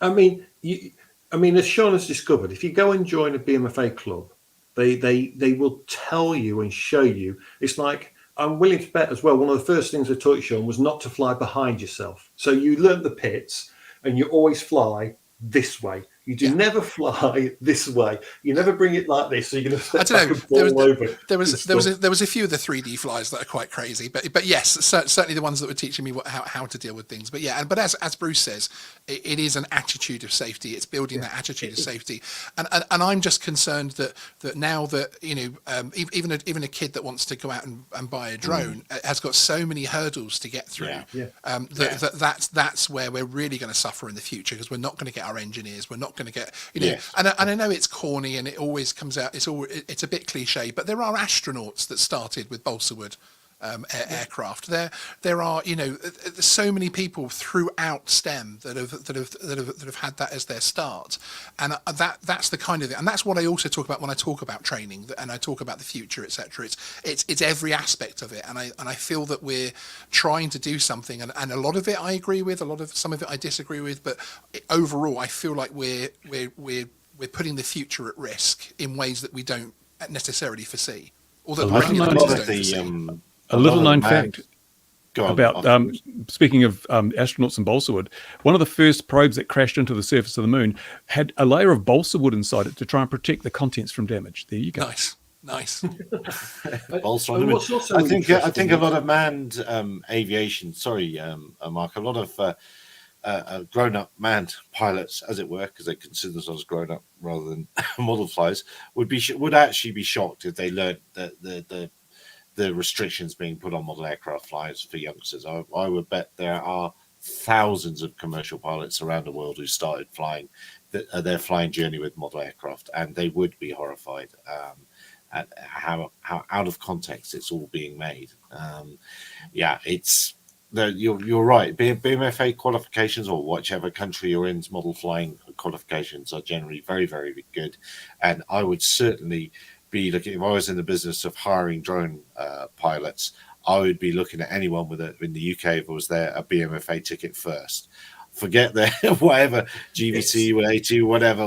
I mean, as Sean has discovered, if you go and join a BMFA club, they will tell you and show you. It's like, I'm willing to bet as well. One of the first things I taught you, Sean, was not to fly behind yourself. So you learn the pits. And you always fly this way. You do never fly this way. You never bring it like this, so you're going to step back and fall over. There was a few of the 3D flies that are quite crazy, but yes, certainly the ones that were teaching me how to deal with things. But yeah, but as Bruce says, it is an attitude of safety. It's building that attitude of safety, and I'm just concerned that now that even a kid that wants to go out and buy a drone has got so many hurdles to get through. That's where we're really going to suffer in the future, because we're not going to get our engineers. We're not going to get, and I know it's corny and it always comes out. It's a bit cliche, but there are astronauts that started with balsa wood aircraft. There are, so many people throughout STEM that have had that as their start, and that's the kind of thing, and that's what I also talk about when I talk about training and I talk about the future, etc. It's every aspect of it, and I feel that we're trying to do something, and a lot of it I agree with, some of it I disagree with, but overall I feel like we're putting the future at risk in ways that we don't necessarily foresee. Although I think a little known fact about speaking of astronauts and balsa wood, one of the first probes that crashed into the surface of the moon had a layer of balsa wood inside it to try and protect the contents from damage. There you go. Nice. Balsa on the moon. I think a lot of manned aviation. Sorry, Mark. A lot of grown-up manned pilots, as it were, because they consider themselves grown-up rather than model flyers, would actually be shocked if they learned that the restrictions being put on model aircraft flyers for youngsters. I would bet there are thousands of commercial pilots around the world who started flying their flying journey with model aircraft, and they would be horrified at how out of context it's all being made. You're right. BMFA qualifications, or whichever country you're in, model flying qualifications are generally very, very good. And I would certainly be looking, if I was in the business of hiring drone pilots, I would be looking at anyone in the UK, if it was there, a BMFA ticket first. Forget the whatever GVC, A2, whatever.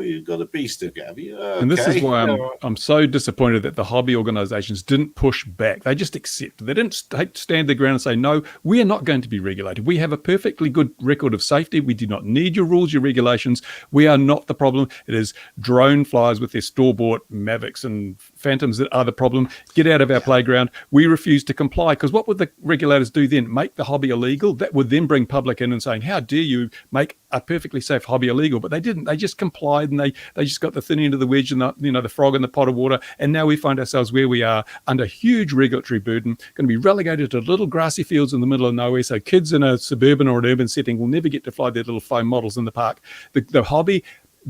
You've got a B sticker, have you? Okay. And this is why I'm so disappointed that the hobby organisations didn't push back. They just accepted. They didn't stand their ground and say, no, we are not going to be regulated. We have a perfectly good record of safety. We do not need your rules, your regulations. We are not the problem. It is drone flyers with their store-bought Mavics and Phantoms that are the problem. Get out of our playground. We refuse to comply, because what would the regulators do then? Make the hobby illegal? That would then bring public in and saying, how dare you make a perfectly safe hobby illegal? But they didn't. They just complied, and they just got the thin end of the wedge and the frog in the pot of water. And now we find ourselves where we are, under huge regulatory burden, going to be relegated to little grassy fields in the middle of nowhere. So kids in a suburban or an urban setting will never get to fly their little foam models in the park. The hobby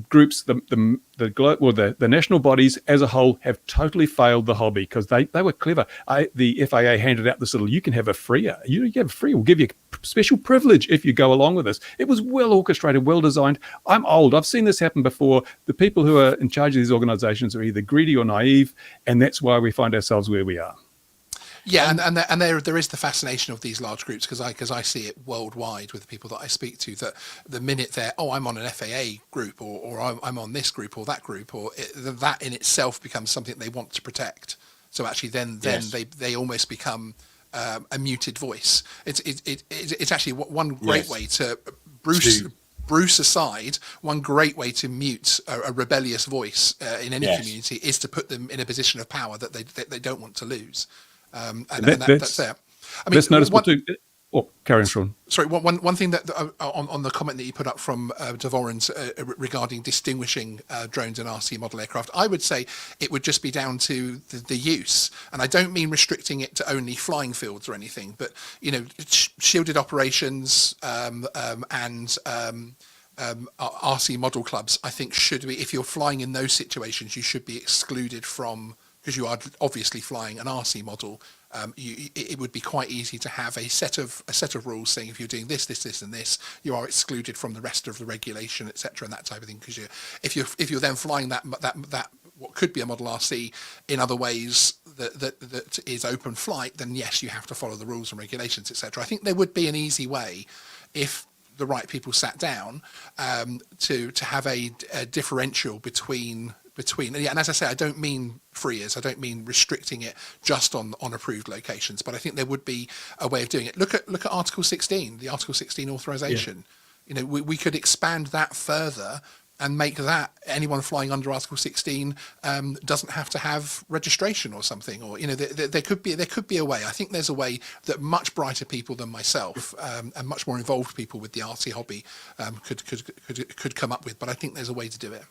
groups, the national bodies as a whole have totally failed the hobby, because they were clever. The FAA handed out this little, you can have a freer. You have a free, we'll give you a special privilege if you go along with us. It was well orchestrated, well designed. I'm old. I've seen this happen before. The people who are in charge of these organizations are either greedy or naive, and that's why we find ourselves where we are. Yeah, and there is the fascination of these large groups, because I see it worldwide with the people that I speak to, that the minute they're, I'm on an FAA group, or I'm on this group or that group, that in itself becomes something they want to protect. So actually then they almost become a muted voice. It's actually one great way to Bruce aside, one great way to mute a rebellious voice in any community is to put them in a position of power that they don't want to lose. That's there. I mean, that's noticeable too. Oh, carry on, Sean. Sorry, one thing that on the comment that you put up from Devorens regarding distinguishing drones and RC model aircraft, I would say it would just be down to the use, and I don't mean restricting it to only flying fields or anything, but shielded operations and RC model clubs, I think should be, if you're flying in those situations, you should be excluded from, because you are obviously flying an RC model. It would be quite easy to have a set of rules saying if you're doing this, and this, you are excluded from the rest of the regulation, etc., and that type of thing. Because if you're then flying that what could be a Model RC in other ways that is open flight, then yes, you have to follow the rules and regulations, etc. I think there would be an easy way if the right people sat down to have a differential between, and as I say, I don't mean freers, I don't mean restricting it just on approved locations, but I think there would be a way of doing it. Look at Article 16, the Article 16 authorization. Yeah. We could expand that further and make that anyone flying under Article 16 doesn't have to have registration or something, or there could be a way. I think there's a way that much brighter people than myself and much more involved people with the RC hobby could come up with. But I think there's a way to do it.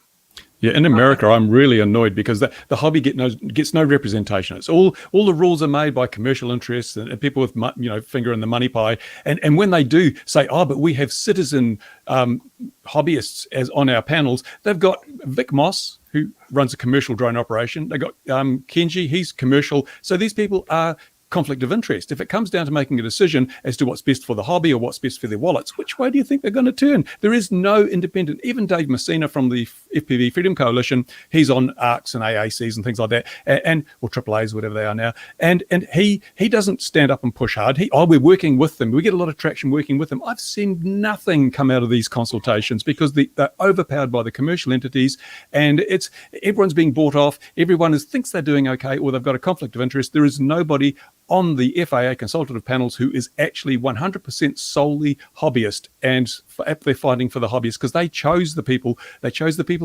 Yeah, in America, I'm really annoyed because the hobby gets no representation. It's all the rules are made by commercial interests and people with finger in the money pie. And when they do say, but we have citizen hobbyists as on our panels, they've got Vic Moss, who runs a commercial drone operation. They got Kenji, he's commercial. So these people are conflict of interest. If it comes down to making a decision as to what's best for the hobby or what's best for their wallets, which way do you think they're going to turn? There is no independent. Even Dave Messina from the FPV Freedom Coalition, he's on ARCs and AACs and things like that, and or AAAs, whatever they are now. And he doesn't stand up and push hard. We're working with them. We get a lot of traction working with them. I've seen nothing come out of these consultations because they're overpowered by the commercial entities, and everyone's being bought off. Everyone thinks they're doing okay, or they've got a conflict of interest. There is nobody on the FAA consultative panels who is actually 100% solely hobbyist, and they're fighting for the hobbyists because they chose the people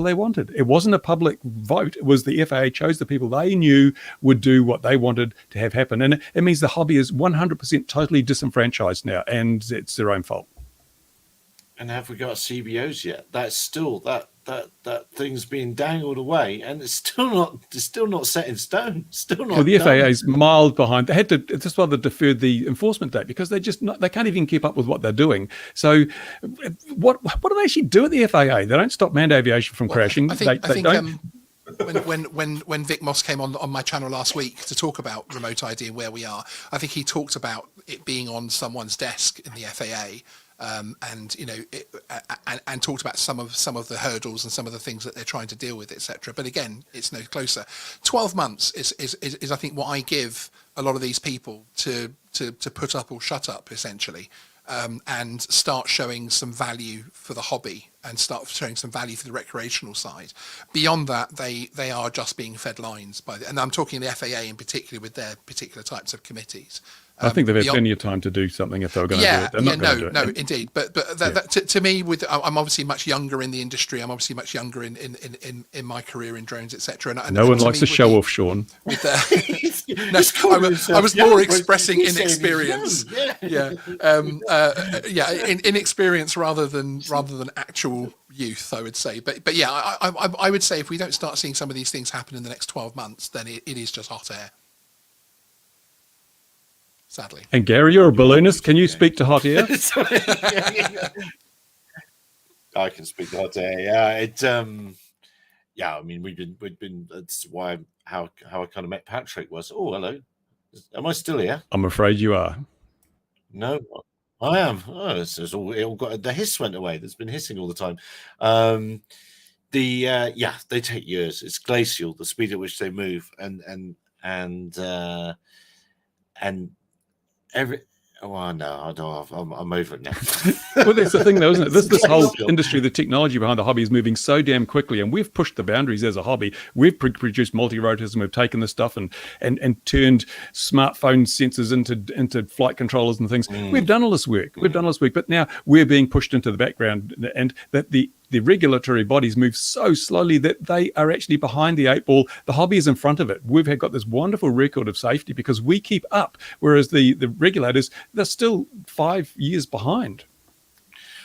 they wanted. It wasn't a public vote. It was the FAA chose the people they knew would do what they wanted to have happen, and it means the hobby is 100% totally disenfranchised now, and it's their own fault. And have we got CBOs yet? That's still that thing's being dangled away, and it's still not set in stone. Still not. Well, the done. FAA is miles behind. They had to. That's why they deferred the enforcement date, because they can't even keep up with what they're doing. So, what do they actually do at the FAA? They don't stop manned aviation from crashing. I think don't. When Vic Moss came on my channel last week to talk about remote ID and where we are, I think he talked about it being on someone's desk in the FAA. And talked about some of the hurdles and some of the things that they're trying to deal with, etc. But again, it's no closer. 12 months is I think what I give a lot of these people to put up or shut up, essentially, and start showing some value for the hobby and start showing some value for the recreational side. Beyond that, they are just being fed lines and I'm talking the FAA in particular with their particular types of committees. I think they've had plenty of time to do something if they were going to do it. They're not going to do it. No, indeed. But to me, I'm obviously much younger in the industry. I'm obviously much younger in my career in drones, etc. No one likes to show off, Sean. I was more expressing inexperience. Inexperience rather than actual youth, I would say. But yeah, I would say if we don't start seeing some of these things happen in the next 12 months, then it is just hot air. Sadly. And Gary, you're a balloonist. Can you speak to hot air? I can speak to hot air. Yeah, I mean, we've been. That's why how I kind of met Patrick was. Oh, hello. Am I still here? I'm afraid you are. No, I am. Oh, it all got the hiss went away. There's been hissing all the time. They take years. It's glacial, the speed at which they move, and I'm over it now. Well, that's the thing, though, isn't it? This whole industry, the technology behind the hobby is moving so damn quickly, and we've pushed the boundaries as a hobby. We've produced multi-rotors, and we've taken this stuff and turned smartphone sensors into flight controllers and things. We've done all this work. But now we're being pushed into the background, and that the regulatory bodies move so slowly that they are actually behind the 8 ball. The hobby is in front of it. We've got this wonderful record of safety because we keep up, whereas the regulators, they're still 5 years behind.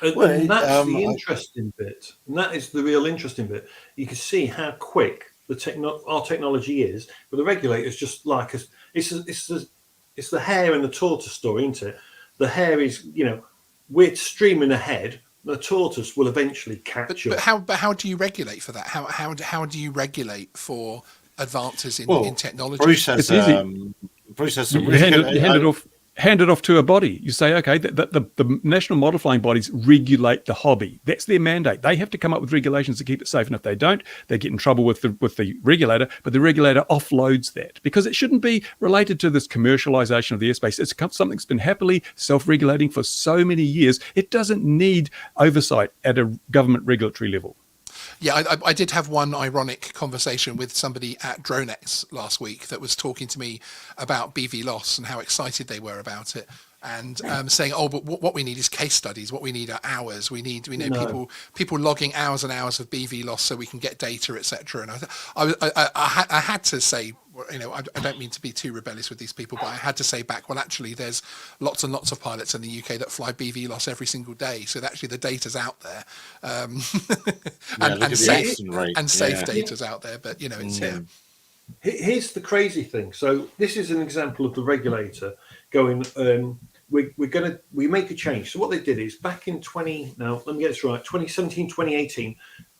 And that's the interesting bit. And that is the real interesting bit. You can see how quick our technology is, but the regulators just like us. It's the hare and the tortoise story, isn't it? The hare is, we're streaming ahead. The tortoise will eventually catch up. But how do you regulate for that? How do you regulate for advances in technology? Bruce has some hand it off to a body. You say, okay, the national model flying bodies regulate the hobby. That's their mandate. They have to come up with regulations to keep it safe. And if they don't, they get in trouble with the regulator. But the regulator offloads that because it shouldn't be related to this commercialization of the airspace. It's something that's been happily self-regulating for so many years. It doesn't need oversight at a government regulatory level. Yeah, I did have one ironic conversation with somebody at DroneX last week that was talking to me about BVLOS and how excited they were about it, and saying, "Oh, but what we need is case studies. What we need are hours. We need people logging hours and hours of BVLOS so we can get data, etc." And I had to say, I don't mean to be too rebellious with these people, but I had to say back, well, actually, there's lots and lots of pilots in the UK that fly BVLOS every single day. So actually the data's out there. And safe data's out there, but it's here. Here's the crazy thing. So this is an example of the regulator going, we make a change. So what they did is back in 2017, 2018,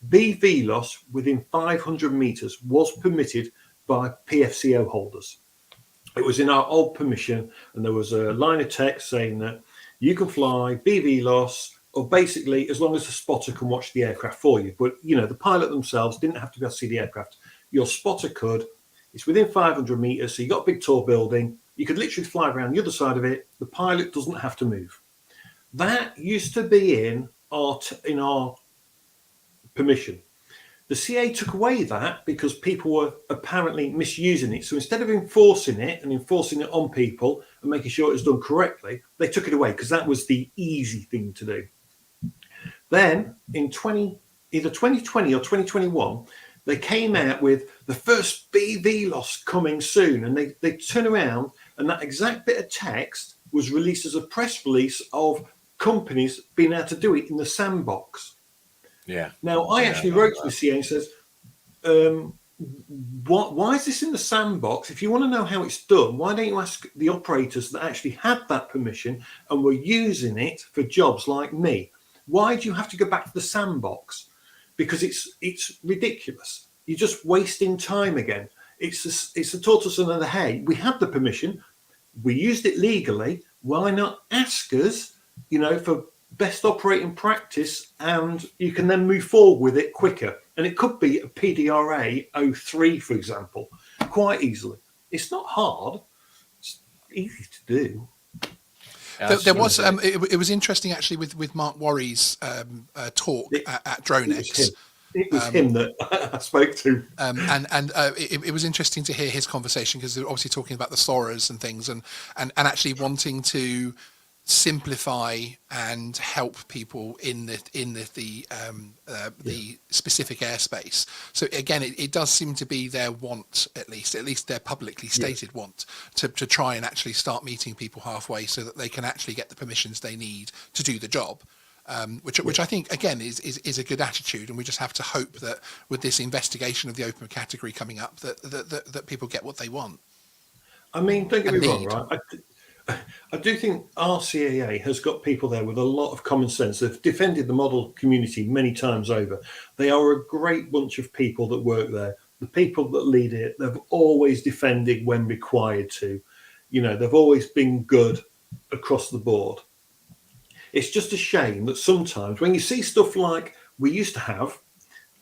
BV loss within 500 meters was permitted by PFCO holders. It was in our old permission, and there was a line of text saying that you can fly BV loss, or basically as long as the spotter can watch the aircraft for you. But the pilot themselves didn't have to be able to see the aircraft. Your spotter could. It's within 500 meters, so you got a big tall building. You could literally fly around the other side of it. The pilot doesn't have to move. That used to be in our permission. The CA took away that because people were apparently misusing it. So instead of enforcing it on people and making sure it was done correctly, they took it away because that was the easy thing to do. Then in either 2020 or 2021, they came out with the first BV loss coming soon. And they turn around, and that exact bit of text was released as a press release of companies being able to do it in the sandbox. Yeah. Now, I actually wrote to the CA and says, why is this in the sandbox? If you want to know how it's done, why don't you ask the operators that actually had that permission and were using it for jobs like me? Why do you have to go back to the sandbox? Because it's ridiculous. You're just wasting time again. It's a tortoise and the hare. We had the permission. We used it legally. Why not ask us, for best operating practice, and you can then move forward with it quicker. And it could be a PDRA 03, for example, quite easily. It's not hard. It's easy to do. There was it was interesting actually with Mark Worry's talk at DroneX. It was him that I spoke to. It was interesting to hear his conversation because they're obviously talking about the SORAs and things and actually wanting to simplify and help people in the specific airspace. So again, it does seem to be their want, at least their publicly stated want to try and actually start meeting people halfway so that they can actually get the permissions they need to do the job. Which I think again is a good attitude, and we just have to hope that with this investigation of the open category coming up that people get what they want. I mean, don't get me wrong, right? I do think our CAA has got people there with a lot of common sense. They've defended the model community many times over. They are a great bunch of people that work there. The people that lead it, they've always defended when required to. They've always been good across the board. It's just a shame that sometimes when you see stuff like we used to have,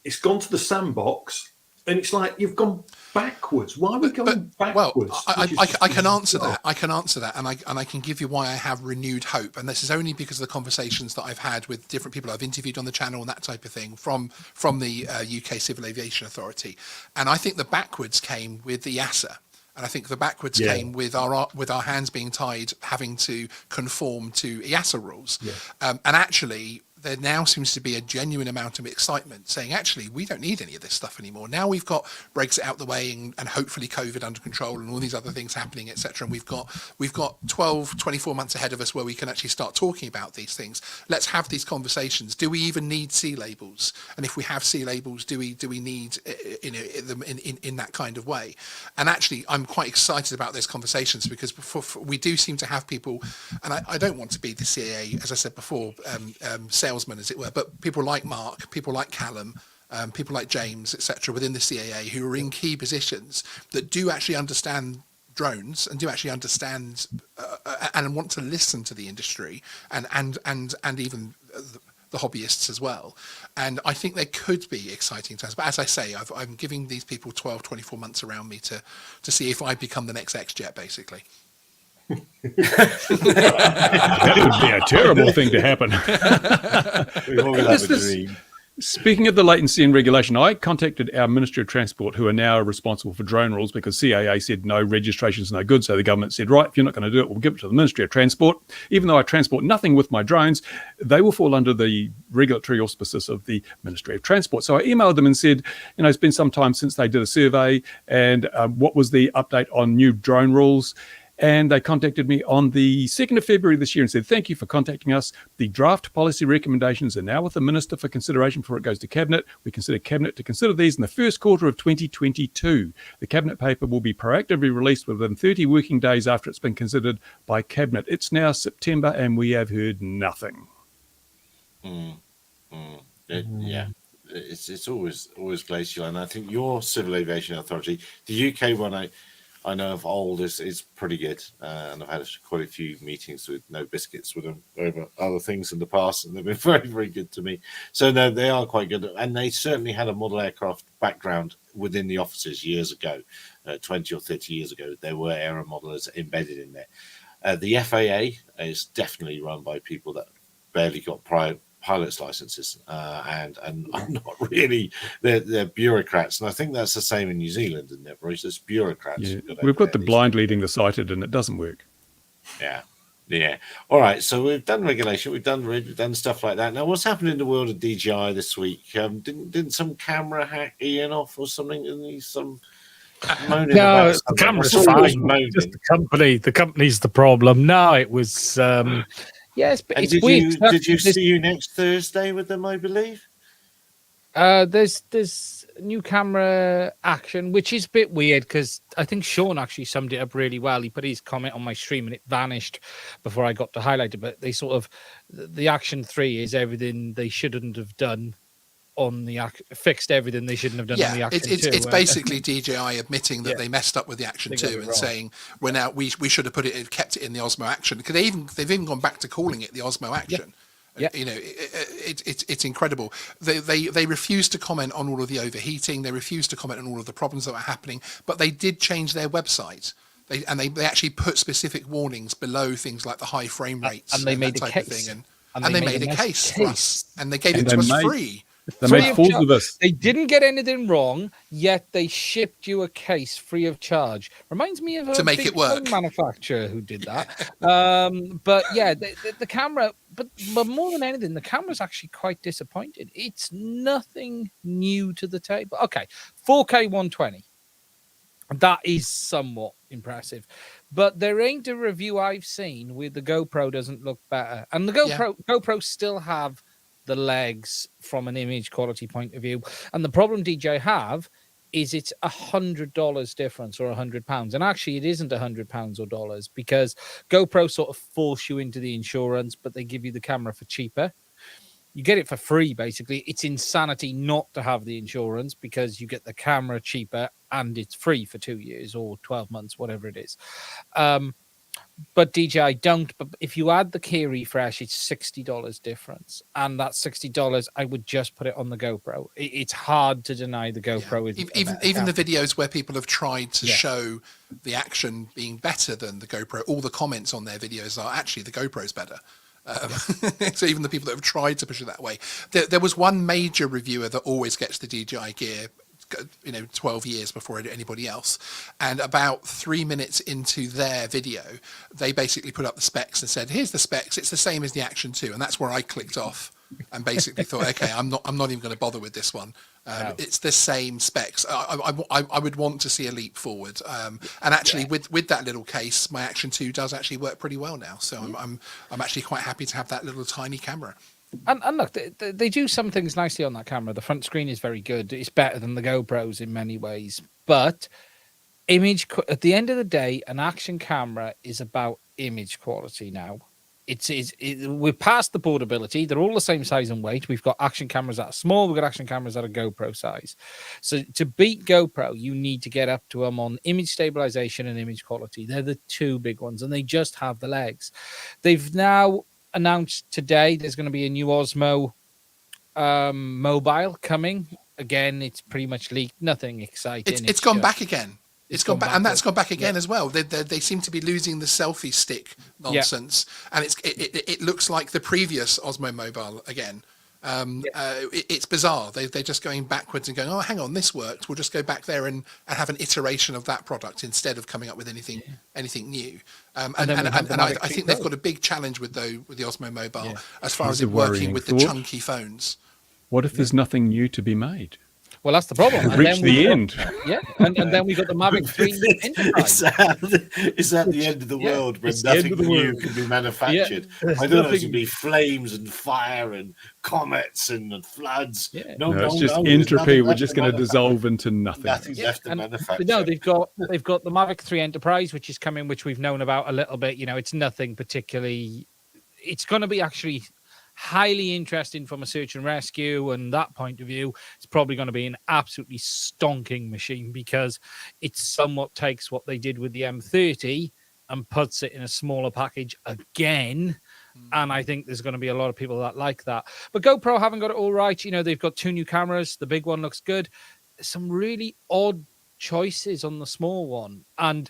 it's gone to the sandbox, and it's like you've gone backwards. Why are we going backwards? Well, I can answer that. I can answer that, and I can give you why I have renewed hope. And this is only because of the conversations that I've had with different people I've interviewed on the channel and that type of thing from the UK Civil Aviation Authority. And I think the backwards came with the EASA. And I think the backwards came with our hands being tied, having to conform to EASA rules. Yeah. And actually, there now seems to be a genuine amount of excitement saying, actually, we don't need any of this stuff anymore. Now we've got Brexit out the way and hopefully COVID under control and all these other things happening, etc. And we've got 12, 24 months ahead of us where we can actually start talking about these things. Let's have these conversations. Do we even need C labels? And if we have C labels, do we need them in that kind of way? And actually, I'm quite excited about those conversations because we do seem to have people, and I don't want to be the CAA, as I said before, salesman, as it were, but people like Mark, people like Callum, people like James, etc., within the CAA who are in key positions that do actually understand drones and do actually understand and want to listen to the industry and even the hobbyists as well. And I think there could be exciting times. But as I say, I'm giving these people 12, 24 months around me to see if I become the next XJet, basically. That would be a terrible thing to happen. We all have a dream. Speaking of the latency and regulation, I contacted our Ministry of Transport, who are now responsible for drone rules, because CAA said no, registration's no good. So the government said, right, if you're not going to do it, we'll give it to the Ministry of Transport. Even though I transport nothing with my drones, they will fall under the regulatory auspices of the Ministry of Transport. So I emailed them and said, it's been some time since they did a survey, and what was the update on new drone rules? And they contacted me on the 2nd of February this year and said, thank you for contacting us. The draft policy recommendations are now with the Minister for consideration before it goes to Cabinet. We consider Cabinet to consider these in the first quarter of 2022. The Cabinet paper will be proactively released within 30 working days after it's been considered by Cabinet. It's now September and we have heard nothing. Yeah. it's always glacial. And I think your Civil Aviation Authority, the UK one, I know of old is pretty good, and I've had quite a few meetings with No Biscuits with them over other things in the past, and they've been very, very good to me. So no, they are quite good, and they certainly had a model aircraft background within the offices years ago, 20 or 30 years ago. There were aero modelers embedded in there. The FAA is definitely run by people that barely got pilot's licenses, and I'm not really. They're bureaucrats, and I think that's the same in New Zealand, isn't it, Bruce? It's bureaucrats. Yeah. We've got the blind leading the sighted, and it doesn't work. Yeah. All right. So we've done regulation, we've done stuff like that. Now, what's happened in the world of DJI this week? Didn't some camera hack Ian off or something? Didn't some moaning no, about the camera's fine. Just the company. The company's the problem. No, it was. Yes, but and it's did weird. Did you see you next Thursday with them? I believe. There's new camera action, which is a bit weird because I think Sean actually summed it up really well. He put his comment on my stream and it vanished before I got to highlight it. But they sort of the Action 3 is everything they shouldn't have done on the fixed everything they shouldn't have done on the Action 2. It's basically DJI admitting that they messed up with the Action 2 and saying we should have kept it in the Osmo Action, because they've even gone back to calling it the Osmo Action. Yeah. You know, it's incredible. They refused to comment on all of the overheating. They refused to comment on all of the problems that were happening, but they did change their website. They actually put specific warnings below things like the high frame rates and they made that a type case. of thing. And they made a case for us, and they gave it to us free. They made fools of us. They didn't get anything wrong, yet they shipped you a case free of charge. Reminds me of a big phone manufacturer who did that. But yeah, the camera, but more than anything, the camera's actually quite disappointed. It's nothing new to the table. Okay, 4K 120. That is somewhat impressive, but there ain't a review I've seen where the GoPro doesn't look better, and the GoPro still have the legs from an image quality point of view. And the problem DJI have is it's $100 difference or £100. And actually it isn't £100 or dollars, because GoPro sort of force you into the insurance, but they give you the camera for cheaper. You get it for free, basically. It's insanity not to have the insurance, because you get the camera cheaper and it's free for 2 years or 12 months, whatever it is. But DJI don't. But if you add the key refresh, it's $60 difference, and that $60, I would just put it on the GoPro. It's hard to deny the GoPro is even the videos where people have tried to show the action being better than the GoPro. All the comments on their videos are actually the GoPro's better. So even the people that have tried to push it that way, there was one major reviewer that always gets the DJI gear, 12 years before anybody else, and about 3 minutes into their video they basically put up the specs and said, here's the specs, it's the same as the Action 2, and that's where I clicked off and basically thought, okay, I'm not even going to bother with this one. It's the same specs. I would want to see a leap forward, and actually with that little case, my Action 2 does actually work pretty well now, so I'm actually quite happy to have that little tiny camera. And look, they do some things nicely on that camera. The front screen is very good. It's better than the GoPros in many ways. But at the end of the day, an action camera is about image quality now. We're past the portability. They're all the same size and weight. We've got action cameras that are small. We've got action cameras that are GoPro size. So to beat GoPro, you need to get up to them on image stabilization and image quality. They're the two big ones, and they just have the legs. They've now announced today there's going to be a new Osmo mobile coming. Again, it's pretty much leaked. Nothing exciting. It's gone back again. It's gone back, and that's gone back again as well. They seem to be losing the selfie stick nonsense, and it looks like the previous Osmo mobile again. It's bizarre. They're just going backwards and going, oh, hang on, this worked. We'll just go back there and have an iteration of that product instead of coming up with anything new. And I think they've got a big challenge with the Osmo Mobile as far as it working with the chunky phones. What if there's nothing new to be made? Well, that's the problem. We've reached the end. Yeah, and then we got the Mavic 3 Enterprise. Is that the end of the world when nothing new can be manufactured? I don't know, it's going to be flames and fire and comets and floods. Yeah. No, it's just entropy. We're just going to dissolve into nothing. Nothing's left to manufacture. No, they've got the Mavic 3 Enterprise, which is coming, which we've known about a little bit. It's nothing particularly. It's going to be actually highly interesting from a search and rescue and that point of view. It's probably going to be an absolutely stonking machine because it somewhat takes what they did with the M30 and puts it in a smaller package again. And I think there's going to be a lot of people that like that. But GoPro haven't got it all right. You know, they've got 2 new cameras. The big one looks good. Some really odd choices on the small one. And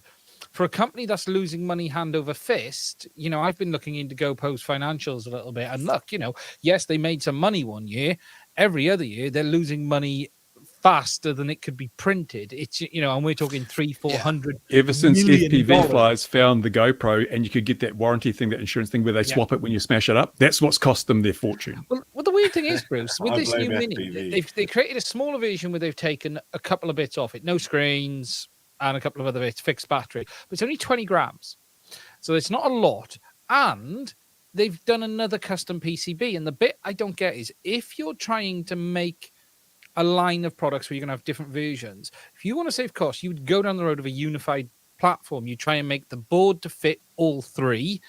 for a company that's losing money hand over fist, you know, I've been looking into GoPro's financials a little bit. And look, you know, yes, they made some money one year. Every other year, they're losing money faster than it could be printed. It's, you know, and we're talking 300-400 ever since million FPV dollars. Flyers found the GoPro and you could get that warranty thing, that insurance thing where they swap it when you smash it up, that's what's cost them their fortune. Well, the weird thing is, Bruce, with I this new blame Mini, FPV. they created a smaller version where they've taken a couple of bits off it, no screens and a couple of other bits, fixed battery, but it's only 20 grams. So it's not a lot. And they've done another custom PCB. And the bit I don't get is if you're trying to make a line of products where you're going to have different versions, if you want to save costs, you would go down the road of a unified platform. You try and make the board to fit all 3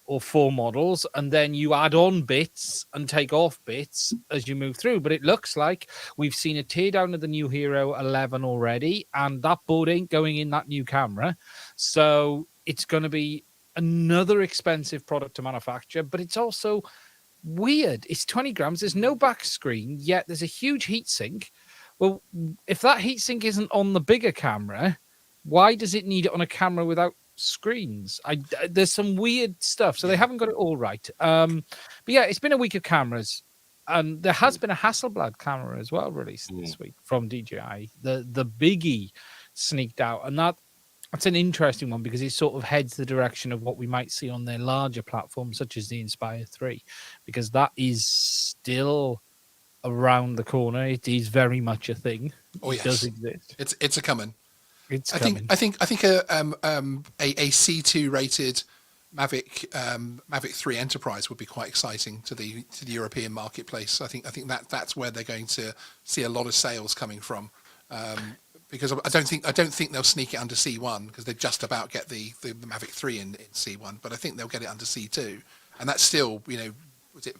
or 4 models, and then you add on bits and take off bits as you move through. But it looks like we've seen a teardown of the new Hero 11 already, and that board ain't going in that new camera. So it's going to be another expensive product to manufacture, but it's also weird. It's 20 grams. There's no back screen, yet there's a huge heatsink. Well, if that heatsink isn't on the bigger camera, why does it need it on a camera without screens? There's some weird stuff. So they haven't got it all right. But yeah, it's been a week of cameras. And there has been a Hasselblad camera as well released this week from DJI. The Biggie sneaked out. And that's an interesting one because it sort of heads the direction of what we might see on their larger platforms, such as the Inspire 3, because that is still around the corner. It is very much a thing. Oh, It yes. does exist. It's a coming. It's I coming. think a C2 rated Mavic 3 Enterprise would be quite exciting to the European marketplace. I think that's where they're going to see a lot of sales coming from. Because I don't think they'll sneak it under C1 because they just about get the Mavic 3 in C1, but I think they'll get it under C2, and that's still, you know, was it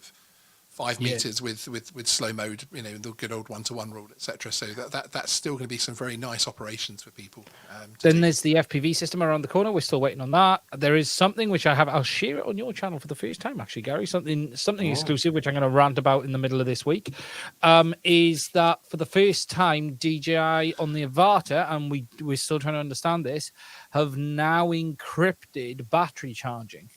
5 meters with slow mode, you know, the good old 1-to-1 rule, etc. So that's still going to be some very nice operations for people. Then there's the FPV system around the corner. We're still waiting on that. There is something which I'll share it on your channel for the first time, actually, Gary. Something exclusive, which I'm going to rant about in the middle of this week, is that for the first time, DJI on the Avata, and we're still trying to understand this, have now encrypted battery charging.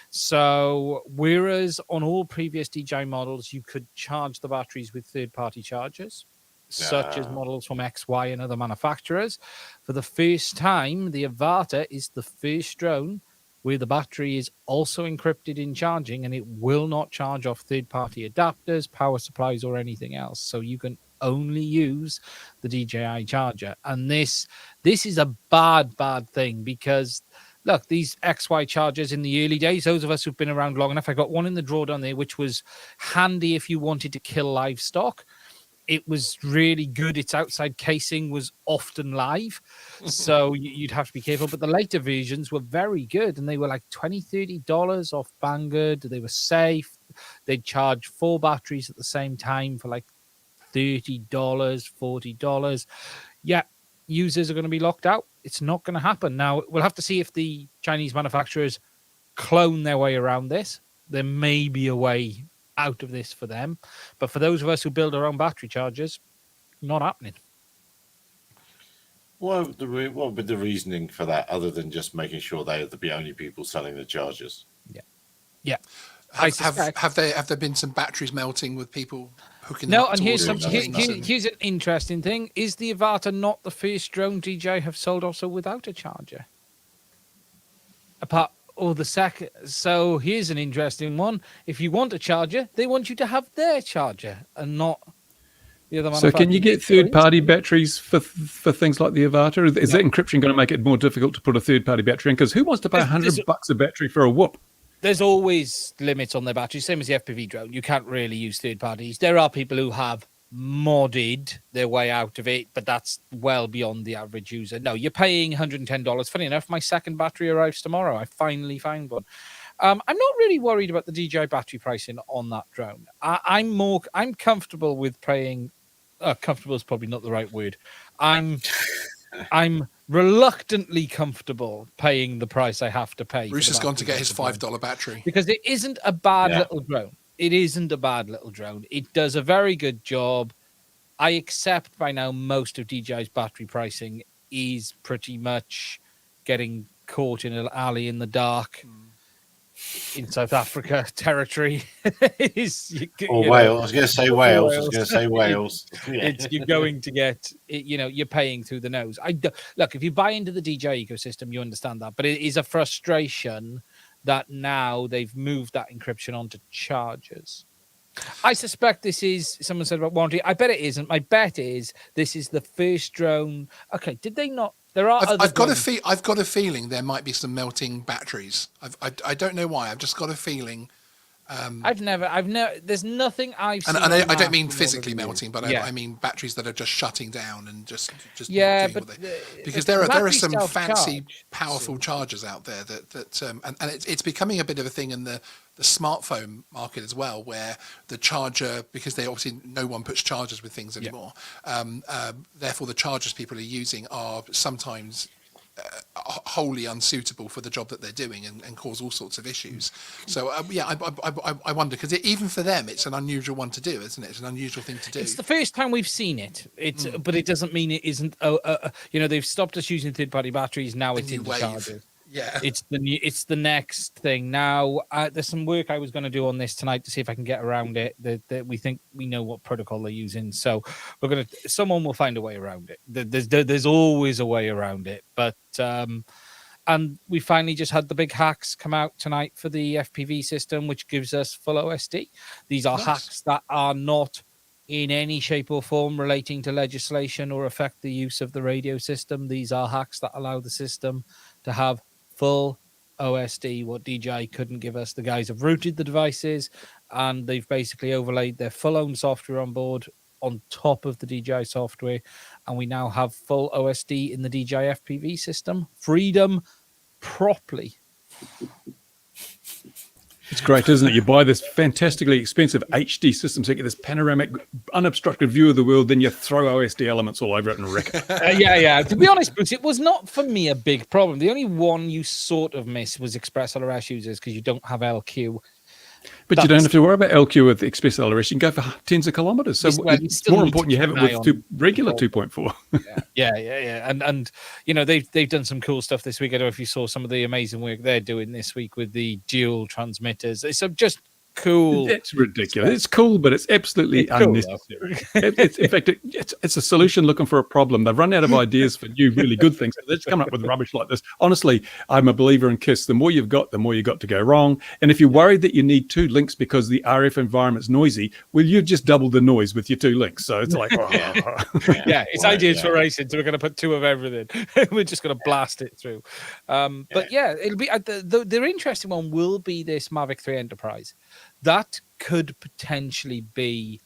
So whereas on all previous DJI models, you could charge the batteries with third-party chargers, such as models from XY and other manufacturers, for the first time, the Avata is the first drone where the battery is also encrypted in charging, and it will not charge off third-party adapters, power supplies, or anything else. So you can only use the DJI charger. And this is a bad thing because... Look, these XY chargers in the early days, those of us who've been around long enough, I got one in the drawer down there, which was handy if you wanted to kill livestock. It was really good. Its outside casing was often live, so you'd have to be careful. But the later versions were very good, and they were like $20, $30 off Banggood. They were safe. They'd charge 4 batteries at the same time for like $30, $40. Yeah, users are going to be locked out. It's not going to happen. Now, we'll have to see if the Chinese manufacturers clone their way around this. There may be a way out of this for them. But for those of us who build our own battery chargers, not happening. What would be the reasoning for that other than just making sure they are the only people selling the chargers? Yeah. Have there been some batteries melting with people hooking? No, them up and to here's all some. things? Here's an interesting thing: is the Avata not the first drone DJI have sold also without a charger? The second. So here's an interesting one: if you want a charger, they want you to have their charger and not the other. So can you get third-party batteries for things like the Avata? Is that encryption going to make it more difficult to put a third-party battery in? Because who wants to pay $100 a battery for a whoop? There's always limits on their batteries, same as the FPV drone. You can't really use third parties. There are people who have modded their way out of it, but that's well beyond the average user. No, you're paying $110. Funny enough, my second battery arrives tomorrow. I finally found one. I'm not really worried about the DJI battery pricing on that drone. I'm comfortable with paying. Comfortable is probably not the right word. I'm reluctantly comfortable paying the price I have to pay. Bruce has gone to get his $5 battery because it isn't a bad little drone. It isn't a bad little drone. It does a very good job. I accept by now most of DJI's battery pricing is pretty much getting caught in an alley in the dark in South Africa territory. Wales. I was going to say Wales. You're going to get, you're paying through the nose. Look, if you buy into the DJI ecosystem, you understand that. But it is a frustration that now they've moved that encryption onto chargers. I suspect this is, someone said about warranty. I bet it isn't. My bet is this is the first drone. Okay, did they not? There are. I've got a feeling there might be some melting batteries. I don't know why. I've just got a feeling. I've never. There's nothing I've seen. And I don't mean physically melting, but I mean batteries that are just shutting down and just yeah. Not But because there are some fancy, powerful chargers out there that and it's becoming a bit of a thing in the smartphone market as well, where the charger, because they obviously no one puts chargers with things anymore. Therefore, the chargers people are using are sometimes wholly unsuitable for the job that they're doing and cause all sorts of issues. So I wonder, because even for them it's an unusual one to do, isn't it? It's an unusual thing to do. It's the first time we've seen it. But it doesn't mean it isn't. They've stopped us using third-party batteries. Now it's in the chargers. Yeah, it's the next thing now. There's some work I was going to do on this tonight to see if I can get around it. That we think we know what protocol they're using, so someone will find a way around it. There's always a way around it, but and we finally just had the big hacks come out tonight for the FPV system, which gives us full OSD. These are hacks that are not in any shape or form relating to legislation or affect the use of the radio system. These are hacks that allow the system to have full OSD, what DJI couldn't give us. The guys have routed the devices and they've basically overlaid their full own software on board on top of the DJI software. And we now have full OSD in the DJI FPV system. Freedom properly. It's great, isn't it? You buy this fantastically expensive HD system, so you get this panoramic, unobstructed view of the world, then you throw OSD elements all over it and wreck it. Yeah. To be honest, Bruce, it was not for me a big problem. The only one you sort of miss was Express LRS users because you don't have LQ. But you don't have to worry about LQ with Express LRS. You can go for tens of kilometers. So it's more important you have it with regular 2.4. Yeah. And they've done some cool stuff this week. I don't know if you saw some of the amazing work they're doing this week with the dual transmitters. It's just cool. It's ridiculous. It's cool, but it's absolutely unnecessary. In fact, it's a solution looking for a problem. They've run out of ideas for new, really good things. So they're just coming up with rubbish like this. Honestly, I'm a believer in KISS. The more you've got, the more you've got to go wrong. And if you're worried that you need two links because the RF environment's noisy, well, you've just doubled the noise with your two links. So it's like, it's ideas for racing. So we're going to put two of everything. We're just going to blast it through. But it'll be the interesting one will be this Mavic 3 Enterprise. That could potentially be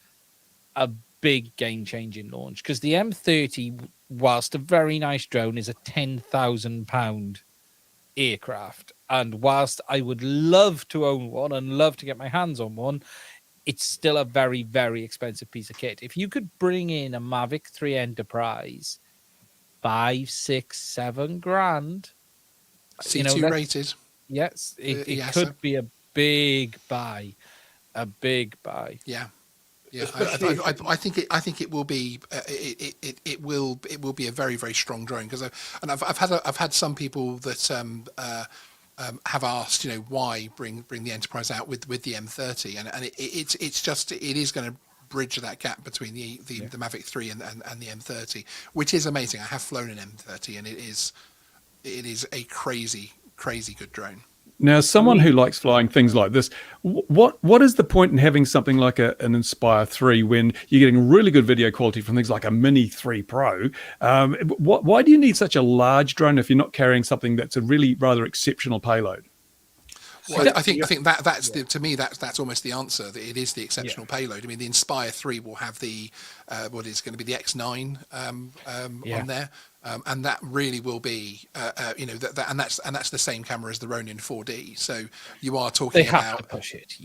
a big game-changing launch because the M30, whilst a very nice drone, is a £10,000 aircraft. And whilst I would love to own one and love to get my hands on one, it's still a very, very expensive piece of kit. If you could bring in a Mavic 3 Enterprise, 5, 6, 7 grand, C2 rated. Yes, it could be a big buy. A big buy. Yeah. I think it will be it will be a very, very strong drone because I've had some people that have asked, why bring the Enterprise out with the M30 and it is going to bridge that gap between the Mavic 3 and the M30, which is amazing. I have flown an M30 and it is a crazy good drone. Now, as someone who likes flying things like this, what is the point in having something like an Inspire 3 when you're getting really good video quality from things like a Mini 3 Pro? Why do you need such a large drone if you're not carrying something that's a really rather exceptional payload? Well, I think that's to me that's almost the answer. That it is the exceptional payload. I mean, the Inspire 3 will have the what is going to be the X9 on there, and that really will be and that's the same camera as the Ronin 4D. So you are talking They have about to push it,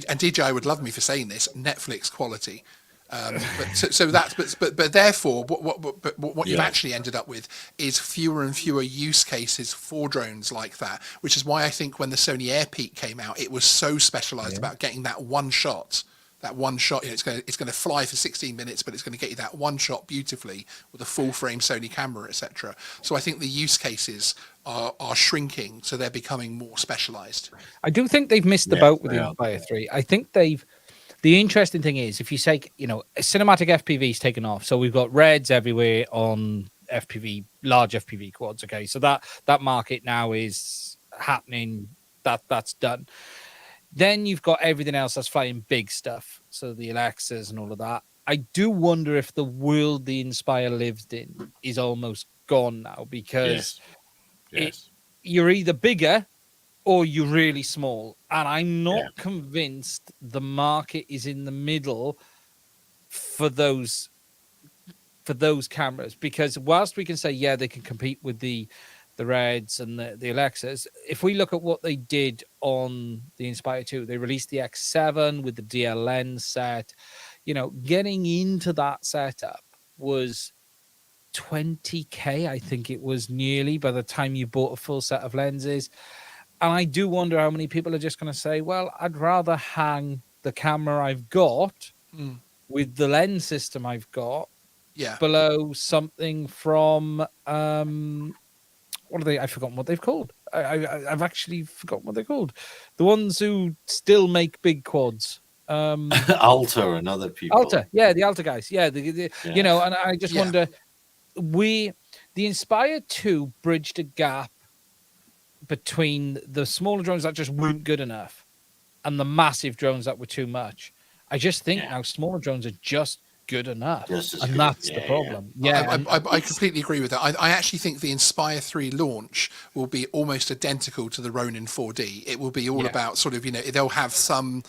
and DJI would love me for saying this, Netflix quality. But therefore, what you've actually ended up with is fewer and fewer use cases for drones like that, which is why I think when the Sony AirPeak came out, it was so specialized about getting that one shot. It's going to fly for 16 minutes, but it's going to get you that one shot beautifully with a full frame Sony camera, etc. So I think the use cases are shrinking, so they're becoming more specialized. I do think they've missed the boat with the Inspire 3. I think the interesting thing is, if you say, cinematic FPV's taken off, so we've got Reds everywhere on FPV, large FPV quads. Okay, so that market now is happening. That's done. Then you've got everything else that's flying big stuff, so the Alexas and all of that. I do wonder if the world the Inspire lived in is almost gone now, because you're either bigger or you're really small. And I'm not convinced the market is in the middle for those cameras, because whilst we can say, they can compete with the Reds and the Alexas, if we look at what they did on the Inspire 2, they released the X7 with the DL lens set. Getting into that setup was $20K, I think it was, nearly, by the time you bought a full set of lenses. And I do wonder how many people are just going to say, well, I'd rather hang the camera I've got with the lens system I've got below something from, what are they? I've forgotten what they've called. I've actually forgotten what they're called. The ones who still make big quads. Alta and other people. Alta, the Alta guys. And I just wonder, the Inspire 2 bridged a gap between the smaller drones that just weren't good enough and the massive drones that were too much. I just think now smaller drones are just good enough, and that's the problem. I completely agree with that. I actually think the Inspire 3 launch will be almost identical to the Ronin 4D. It will be all about sort of, they'll have some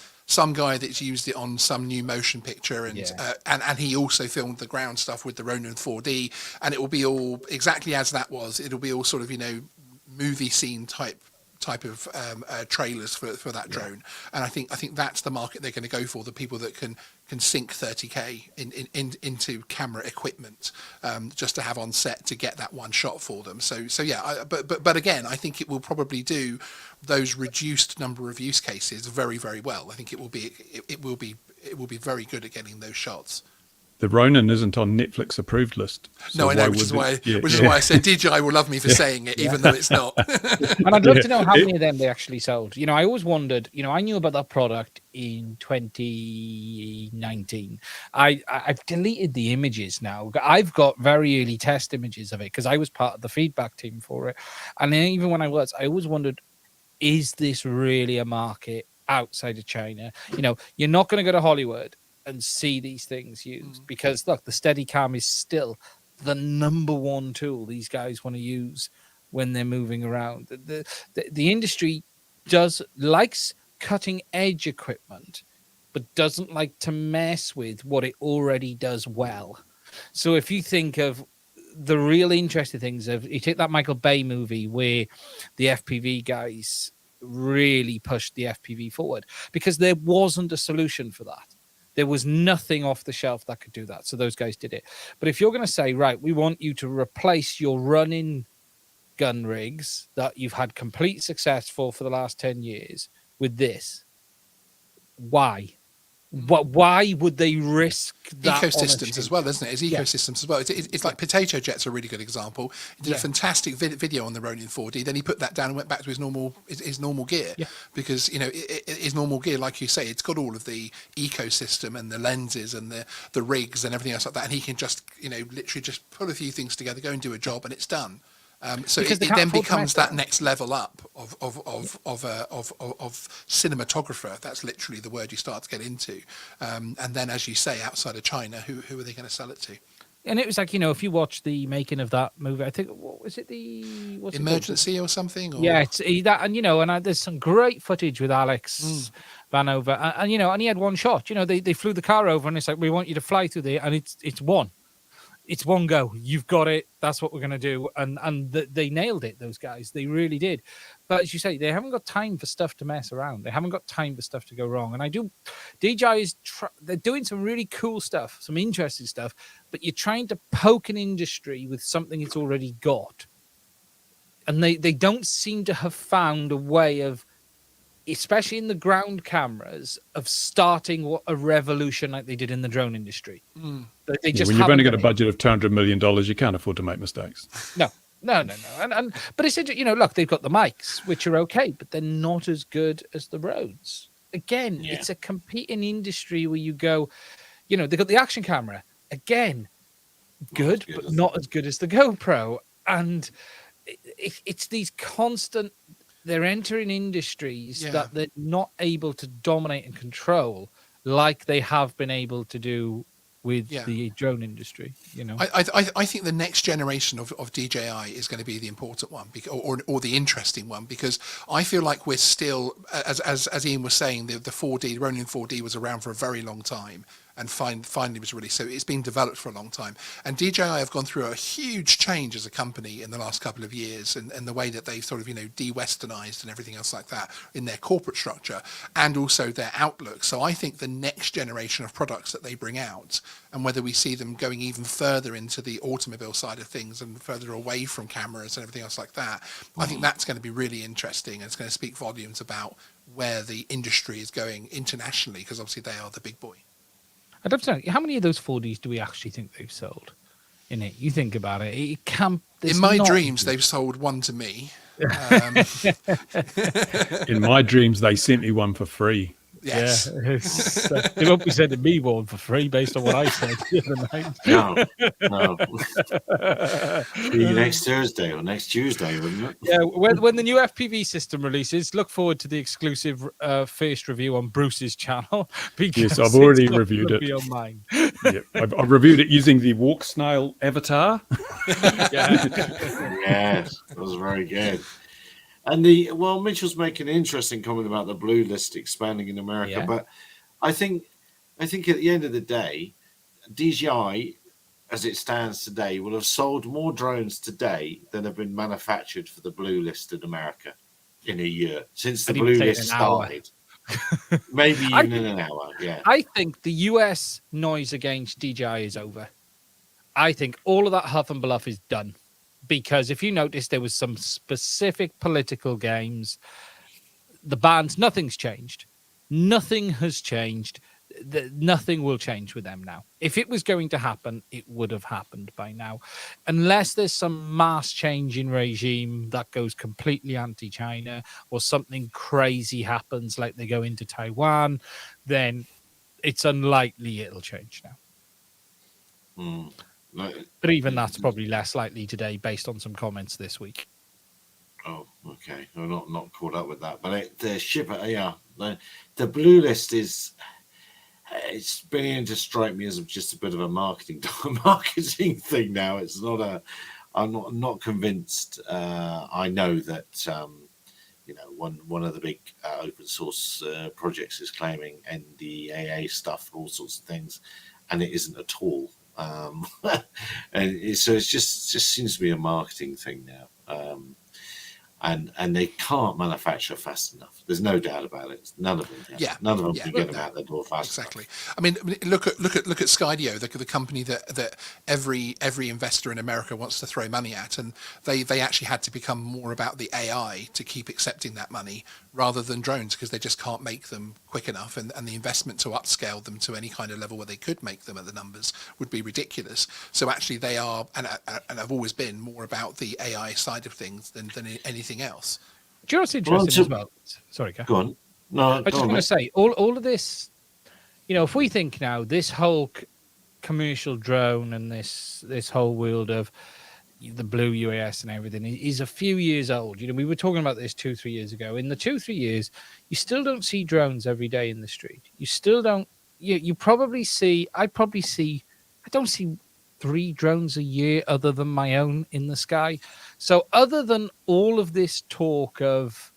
guy that's used it on some new motion picture, and he also filmed the ground stuff with the Ronin 4D, and it will be all exactly as that was. It'll be all sort of movie scene type of trailers for that drone, and I think that's the market they're going to go for, the people that can sink 30K into camera equipment just to have on set to get that one shot for them. But again, I think it will probably do those reduced number of use cases very, very well. I think it will be very good at getting those shots. The Ronin isn't on Netflix approved list. So no, I know, which is why I said DJI will love me for saying it, even though it's not. And I'd love to know how many of them they actually sold. I always wondered, I knew about that product in 2019. I've deleted the images now. I've got very early test images of it because I was part of the feedback team for it. And then even when I always wondered, is this really a market outside of China? You're not going to go to Hollywood and see these things used because look, the Steadicam is still the number one tool these guys want to use when they're moving around. The industry likes cutting edge equipment, but doesn't like to mess with what it already does well. So if you think of the real interesting things, you take that Michael Bay movie where the FPV guys really pushed the FPV forward because there wasn't a solution for that. There was nothing off the shelf that could do that. So those guys did it. But if you're going to say, right, we want you to replace your running gun rigs that you've had complete success for the last 10 years with this, why? Why would they risk that? Ecosystems as well, isn't it? It's ecosystems as well. It's like Potato Jet's a really good example. He did a fantastic video on the Ronin 4D. Then he put that down and went back to his normal gear because his normal gear, like you say, it's got all of the ecosystem and the lenses and the rigs and everything else like that. And he can just literally just put a few things together, go and do a job, and it's done. So it then becomes that next level up of cinematographer. That's literally the word you start to get into. And then, as you say, outside of China, who are they going to sell it to? And it was like, if you watch the making of that movie, I think, what was it, what's it called? Emergency or something? Or... Yeah, it's that, and there's some great footage with Alex Vanover, and and he had one shot. They flew the car over, and it's like, we want you to fly through there, and it's one go. You've got it. That's what we're going to do. And they nailed it, those guys. They really did. But as you say, they haven't got time for stuff to mess around. They haven't got time for stuff to go wrong. And DJI they're doing some really cool stuff, some interesting stuff, but you're trying to poke an industry with something it's already got. And they don't seem to have found a way of, especially in the ground cameras, of starting a revolution like they did in the drone industry. They just when you've only got a budget of $200 million, you can't afford to make mistakes. No. But it's look, they've got the mics, which are okay, but they're not as good as the Rhodes. Again, it's a competing industry where you go, they've got the action camera. Again, good, but not as good as the GoPro. And it's these constant... They're entering industries that they're not able to dominate and control like they have been able to do with the drone industry. I think the next generation of DJI is going to be the important one, or the interesting one, because I feel like we're still, as Ian was saying, the 4D, Ronin 4D was around for a very long time. And finally was released. So it's been developed for a long time. And DJI have gone through a huge change as a company in the last couple of years, and the way that they've sort of, de-Westernized and everything else like that in their corporate structure and also their outlook. So I think the next generation of products that they bring out, and whether we see them going even further into the automobile side of things and further away from cameras and everything else like that, I think that's going to be really interesting, and it's going to speak volumes about where the industry is going internationally, because obviously they are the big boy. I'd love to know, how many of those 4Ds do we actually think they've sold? In it, you think about it. It can't. In my dreams, they've sold one to me. In my dreams, they sent me one for free. Yes. Yeah, they won't be sending me one for free based on what I said the other night. No. Be next Thursday or next Tuesday, wouldn't it? Yeah, when the new FPV system releases, look forward to the exclusive first review on Bruce's channel. Yes, I've already reviewed it. Be on mine. Yep, I've reviewed it using the walk snail avatar. Yes, that was very good. And Mitchell's making an interesting comment about the blue list expanding in America, but I think at the end of the day, DJI, as it stands today, will have sold more drones today than have been manufactured for the blue list in America in a year since the blue list started. Maybe even in an hour. Yeah, I think the US noise against DJI is over. I think all of that huff and bluff is done. Because if you notice, there was some specific political games. The bans, nothing's changed. Nothing has changed. Nothing will change with them now. If it was going to happen, it would have happened by now. Unless there's some mass change in regime that goes completely anti-China, or something crazy happens like they go into Taiwan, then it's unlikely it'll change now. But even that's probably less likely today based on some comments this week. Oh, okay. I'm not caught up with that. But the shipper, the blue list it's beginning to strike me as just a bit of a marketing thing now. It's not I'm not convinced. I know that one of the big open source projects is claiming NDAA stuff, all sorts of things, and it isn't at all. And so it just seems to be a marketing thing now, and they can't manufacture fast enough. There's no doubt about it. None of them. None of them can get them out the door fast. Exactly. Enough. I mean, look at Skydio, the company that every investor in America wants to throw money at, and they actually had to become more about the AI to keep accepting that money rather than drones, because they just can't make them quick enough, and the investment to upscale them to any kind of level where they could make them at the numbers would be ridiculous. So actually they are, and have always been, more about the AI side of things than anything else. Do you know what's interesting as well? Sorry, Gav. Go on. No, I just want to say, all of this, if we think now, this whole commercial drone and this whole world of the blue UAS and everything is a few years old. We were talking about this 2-3 years ago. In the 2-3 years, you still don't see drones every day in the street. You still don't. You probably see. I don't see 3 drones a year other than my own in the sky. So other than all of this talk of,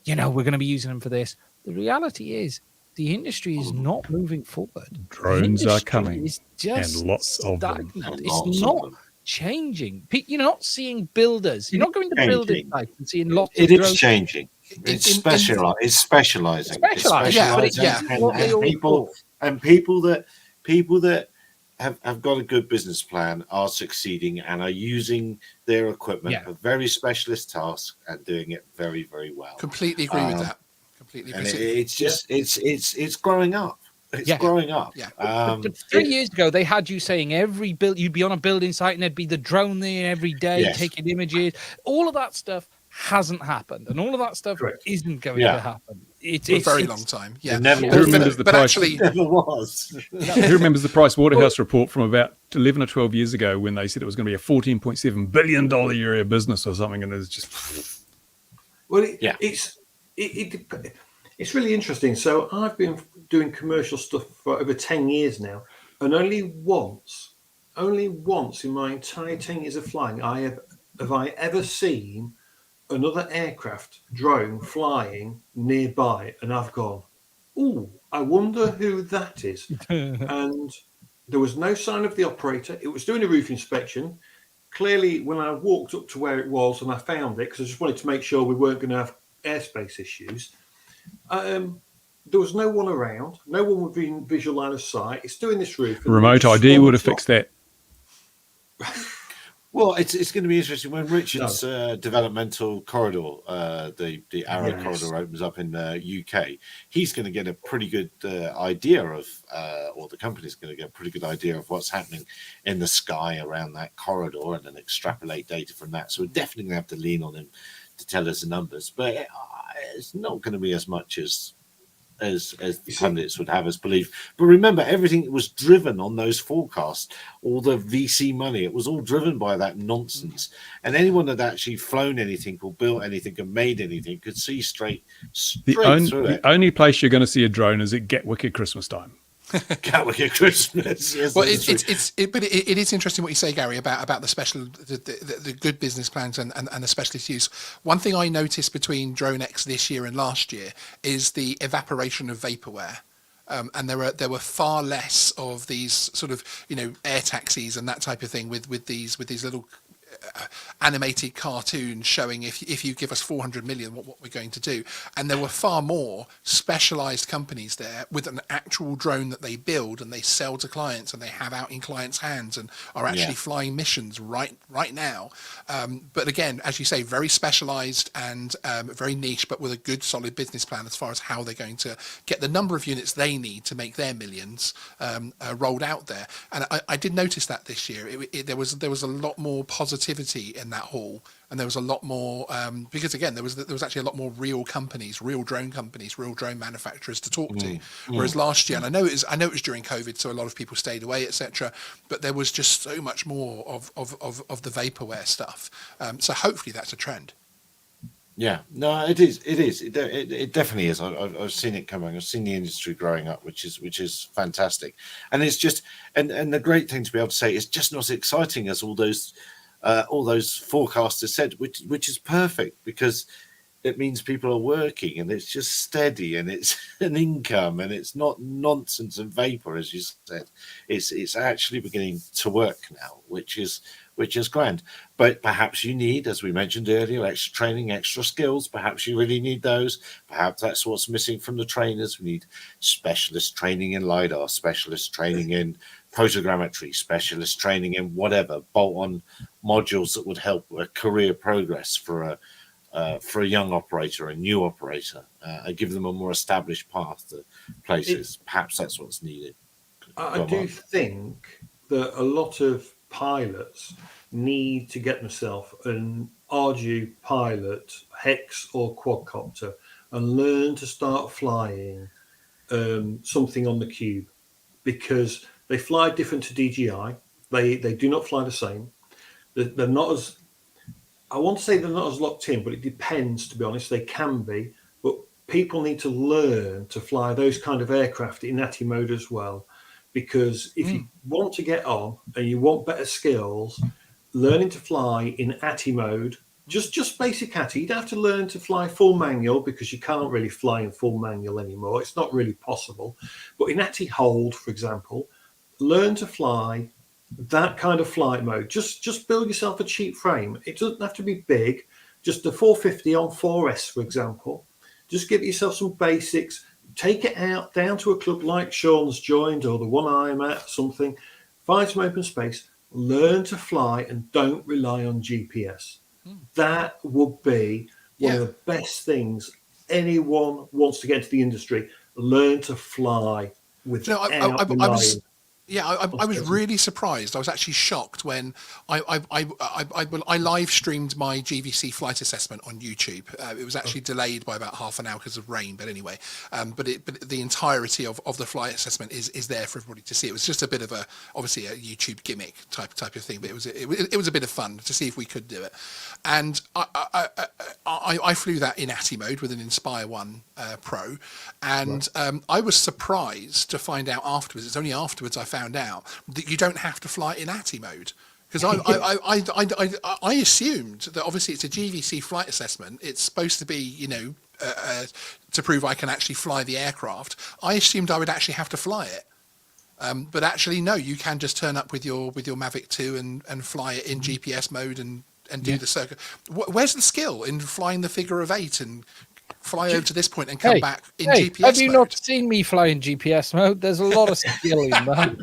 we're going to be using them for this, the reality is the industry is not moving forward. Drones The are industry coming, is just and lots of them. stagnant. And It's lots of not them. changing. You're not seeing builders. You're not going to building Changing. sites and seeing lots It of is drones. changing. It's in- specializing. It's specializing. It's Specialising, yeah, but specializing. yeah. what they all And people that have got a good business plan are succeeding and are using their equipment Yeah. for very specialist tasks and doing it very, very well. Completely agree with that. Completely And agree. it's just it's growing up. It's Yeah. growing up. Yeah. But 3 years ago, they had you saying you'd be on a building site and there'd be the drone there every day Yes. taking images. All of that stuff hasn't happened, and all of that stuff Correct. isn't going Yeah. to happen. For a very long time. Yeah. It never Who was. remembers the but price? actually, It never was. Who remembers the Price Waterhouse report from about 11 or 12 years ago when they said it was going to be a $14.7 billion a year business or something, and it's just Well, it's really interesting. So I've been doing commercial stuff for over 10 years now, and only once in my entire 10 years of flying, have I ever seen another aircraft drone flying nearby, and I've gone, "Ooh, I wonder who that is." And there was no sign of the operator. It was doing a roof inspection. Clearly, when I walked up to where it was and I found it, because I just wanted to make sure we weren't going to have airspace issues, there was no one around. No one within visual line of sight. It's doing this roof. and remote it's ID would have swarmed fixed that. Well, it's going to be interesting when Richard's developmental corridor, the Arrow corridor, opens up in the UK. He's going to get a pretty good idea of, or the company's going to get a pretty good idea of what's happening in the sky around that corridor, and then extrapolate data from that. So we're definitely going to have to lean on him to tell us the numbers, but it's not going to be as much as the pundits would have us believe. But remember, everything was driven on those forecasts, all the VC money. It was all driven by that nonsense. And anyone that actually flown anything or built anything and made anything could see straight through it. The only place you're going to see a drone is at Gatwick at Christmas time. Gatwick at Christmas. Yes, well, that's true. but it is interesting what you say, Gary, about the good business plans and the specialist use. One thing I noticed between DroneX this year and last year is the evaporation of vaporware. And there were far less of these sort of air taxis and that type of thing with these little animated cartoons showing if you give us 400 million what we're going to do. And there were far more specialized companies there with an actual drone that they build and they sell to clients and they have out in clients' hands and are actually flying missions right now. But again, as you say, very specialized and very niche, but with a good solid business plan as far as how they're going to get the number of units they need to make their millions rolled out there. And I did notice that this year there was a lot more positivity in that hall, and there was a lot more because again there was actually a lot more real companies, real drone manufacturers to talk to. Whereas last year, and I know it was during COVID, so a lot of people stayed away, etc. But there was just so much more of the vaporware stuff. So hopefully that's a trend. Yeah, no, it is. It definitely is. I've seen it coming. I've seen the industry growing up, which is fantastic. And it's just, and the great thing to be able to say, it's just not as exciting as all those forecasters said, which is perfect, because it means people are working and it's just steady and it's an income and it's not nonsense and vapor, as you said. It's actually beginning to work now, which is grand. But perhaps you need, as we mentioned earlier, extra training, extra skills. Perhaps you really need those. Perhaps that's what's missing from the trainers. We need specialist training in LiDAR, specialist training in photogrammetry, specialist training in whatever, bolt-on modules that would help a career progress for a young operator, a new operator, and give them a more established path to places. Perhaps that's what's needed. I do think that a lot of pilots need to get themselves an Ardu pilot, Hex or quadcopter, and learn to start flying something on the Cube, because they fly different to DJI. They do not fly the same. They're not as, I want to say they're not as locked in, but it depends, to be honest. They can be, but people need to learn to fly those kind of aircraft in ATI mode as well. because if you want to get on and you want better skills, learning to fly in ATTI mode, just basic ATTI. You don't have to learn to fly full manual because you can't really fly in full manual anymore. It's not really possible. But in ATTI hold, for example, learn to fly that kind of flight mode. Just build yourself a cheap frame. It doesn't have to be big. Just a 450 on 4S, for example. Just give yourself some basics. Take it out down to a club like Sean's joined or the one I'm at, something. Find some open space. Learn to fly and don't rely on GPS. That would be one of the best things anyone wants to get into the industry. Learn to fly without relying. I was really surprised. I was actually shocked when I live streamed my GVC flight assessment on YouTube. It was actually delayed by about half an hour because of rain, but anyway, but the entirety of the flight assessment is there for everybody to see. It was just a bit of obviously a YouTube gimmick type of thing, but it was a bit of fun to see if we could do it. And I flew that in ATTI mode with an Inspire 1 Pro, and I was surprised to find out afterwards. It's only afterwards I found out that you don't have to fly in ATTI mode, because I assumed that obviously it's a GVC flight assessment. It's supposed to be, to prove I can actually fly the aircraft. I assumed I would actually have to fly it. But actually, no, you can just turn up with your Mavic 2 and fly it in GPS mode and do the circuit. Where's the skill in flying the figure of 8 and fly over to this point and come back in GPS have you mode? not seen me fly in GPS mode? There's a lot of skill in that.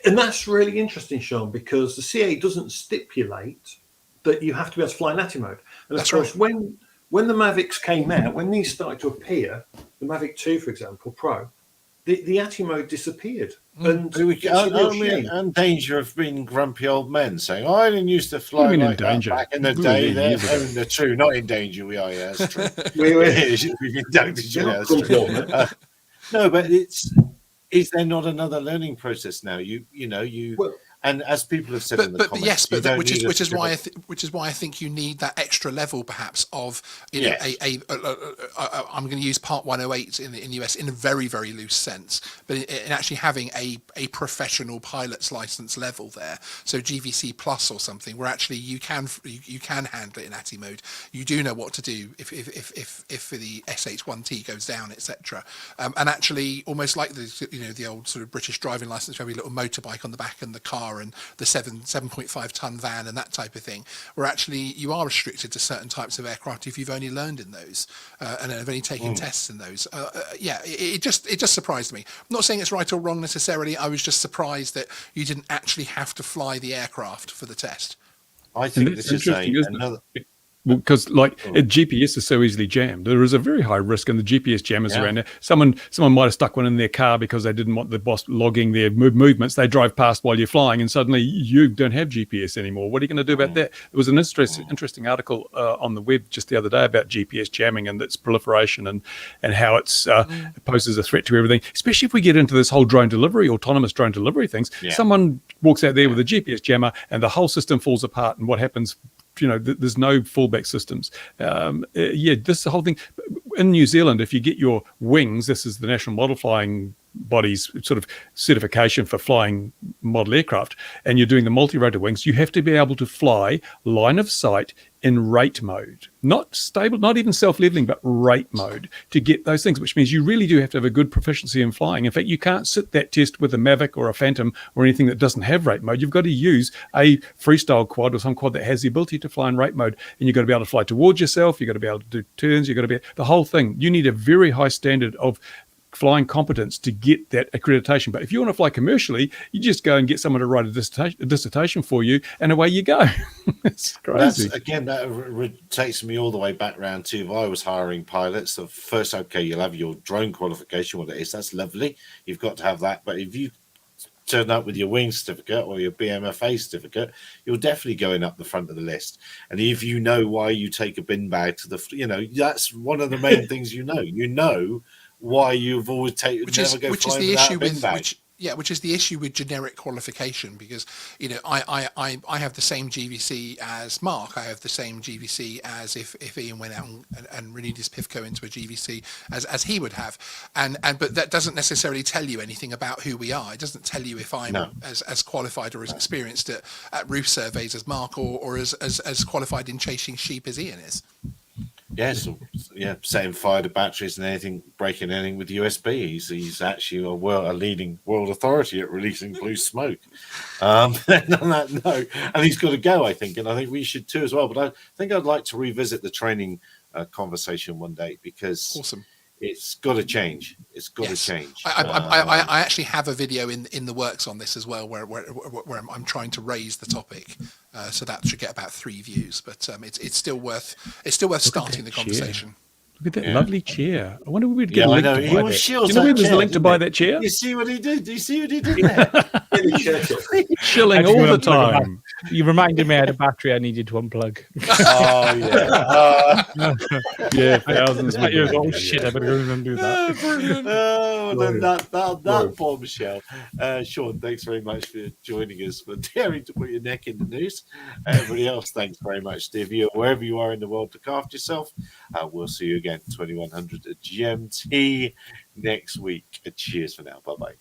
And that's really interesting, Sean, because the CA doesn't stipulate that you have to be able to fly in ATTI mode. And of course, when the Mavics came out, when these started to appear, the Mavic 2, for example, Pro, the ATTI mode disappeared. And aren't we in danger of being grumpy old men saying, I didn't used to fly like that back in the day. They're true, not in danger. We are, yeah, that's true. We've inducted you, that's true. No, but is there not another learning process now? And as people have said in the comments, which is why I think you need that extra level, perhaps, of I'm going to use Part 108 in the US in a very, very loose sense, but in actually having a professional pilot's license level there, so GVC Plus or something, where actually you can handle it in ATTI mode. You do know what to do if the SH1T goes down, etc. And actually, almost like the old sort of British driving license, where we little motorbike on the back and the car and the 7.5 ton van and that type of thing, where actually you are restricted to certain types of aircraft if you've only learned in those and have only taken tests in those. It just surprised me. I'm not saying it's right or wrong necessarily. I was just surprised that you didn't actually have to fly the aircraft for the test. I think this is another. Because GPS is so easily jammed, there is a very high risk, and the GPS jammers around there. Someone might have stuck one in their car because they didn't want the boss logging their movements. They drive past while you're flying, and suddenly you don't have GPS anymore. What are you going to do about that? There was an interesting article on the web just the other day about GPS jamming and its proliferation and how it poses a threat to everything. Especially if we get into this whole autonomous drone delivery things. Yeah. Someone walks out there with a GPS jammer, and the whole system falls apart. And what happens? There's no fallback systems. This whole thing in New Zealand, if you get your wings, this is the National Model Flying Body's sort of certification for flying model aircraft, and you're doing the multi-rotor wings, you have to be able to fly line of sight in rate mode, not stable, not even self-leveling, but rate mode to get those things, which means you really do have to have a good proficiency in flying. In fact, you can't sit that test with a Mavic or a Phantom or anything that doesn't have rate mode. You've got to use a freestyle quad or some quad that has the ability to fly in rate mode, and you've got to be able to fly towards yourself. You've got to be able to do turns. You've got to be the whole thing. You need a very high standard of flying competence to get that accreditation. But if you want to fly commercially, you just go and get someone to write a dissertation for you, and away you go. It's crazy. That takes me all the way back round to if I was hiring pilots. So first, okay, you'll have your drone qualification, what it is. That's lovely. You've got to have that. But if you turn up with your wing certificate or your BMFA certificate, you're definitely going up the front of the list. And if you know why you take a bin bag to the, that's one of the main things. Why you've always taken, which is the issue with Yeah, which is the issue with generic qualification, because I have the same GVC as Mark. I have the same GVC as if Ian went out and renewed his PIFCO into a GVC as he would have, but that doesn't necessarily tell you anything about who we are. It doesn't tell you if I'm as qualified or as experienced at roof surveys as Mark, or as qualified in chasing sheep as Ian is. Yes, setting fire to batteries and anything, breaking anything with USB. He's actually a leading world authority at releasing blue smoke. And on that note, and he's got to go, I think, and I think we should too as well. But I think I'd like to revisit the training conversation one day, because awesome. It's got to change. It's got to change. I actually have a video in the works on this as well, where I'm trying to raise the topic, so that should get about 3 views. But it's still worth starting the conversation. Look at that lovely chair. I wonder if we'd get I a link know. to He buy was that. shields Do you know where that there's a chair, link to didn't buy he? that chair? You see what he did? Do you see what he did there? Chilling Actually, all the I'm plugging back. time. You reminded me I had a battery I needed to unplug. Oh yeah. Yeah, thousands. Like, oh shit, I better go and do that. Then that bombshell. Sean, thanks very much for joining us, for daring to put your neck in the noose. Everybody else, thanks very much, Steve. Wherever you are in the world, look after yourself. We'll see you again 2100 at GMT next week. Cheers for now. Bye bye.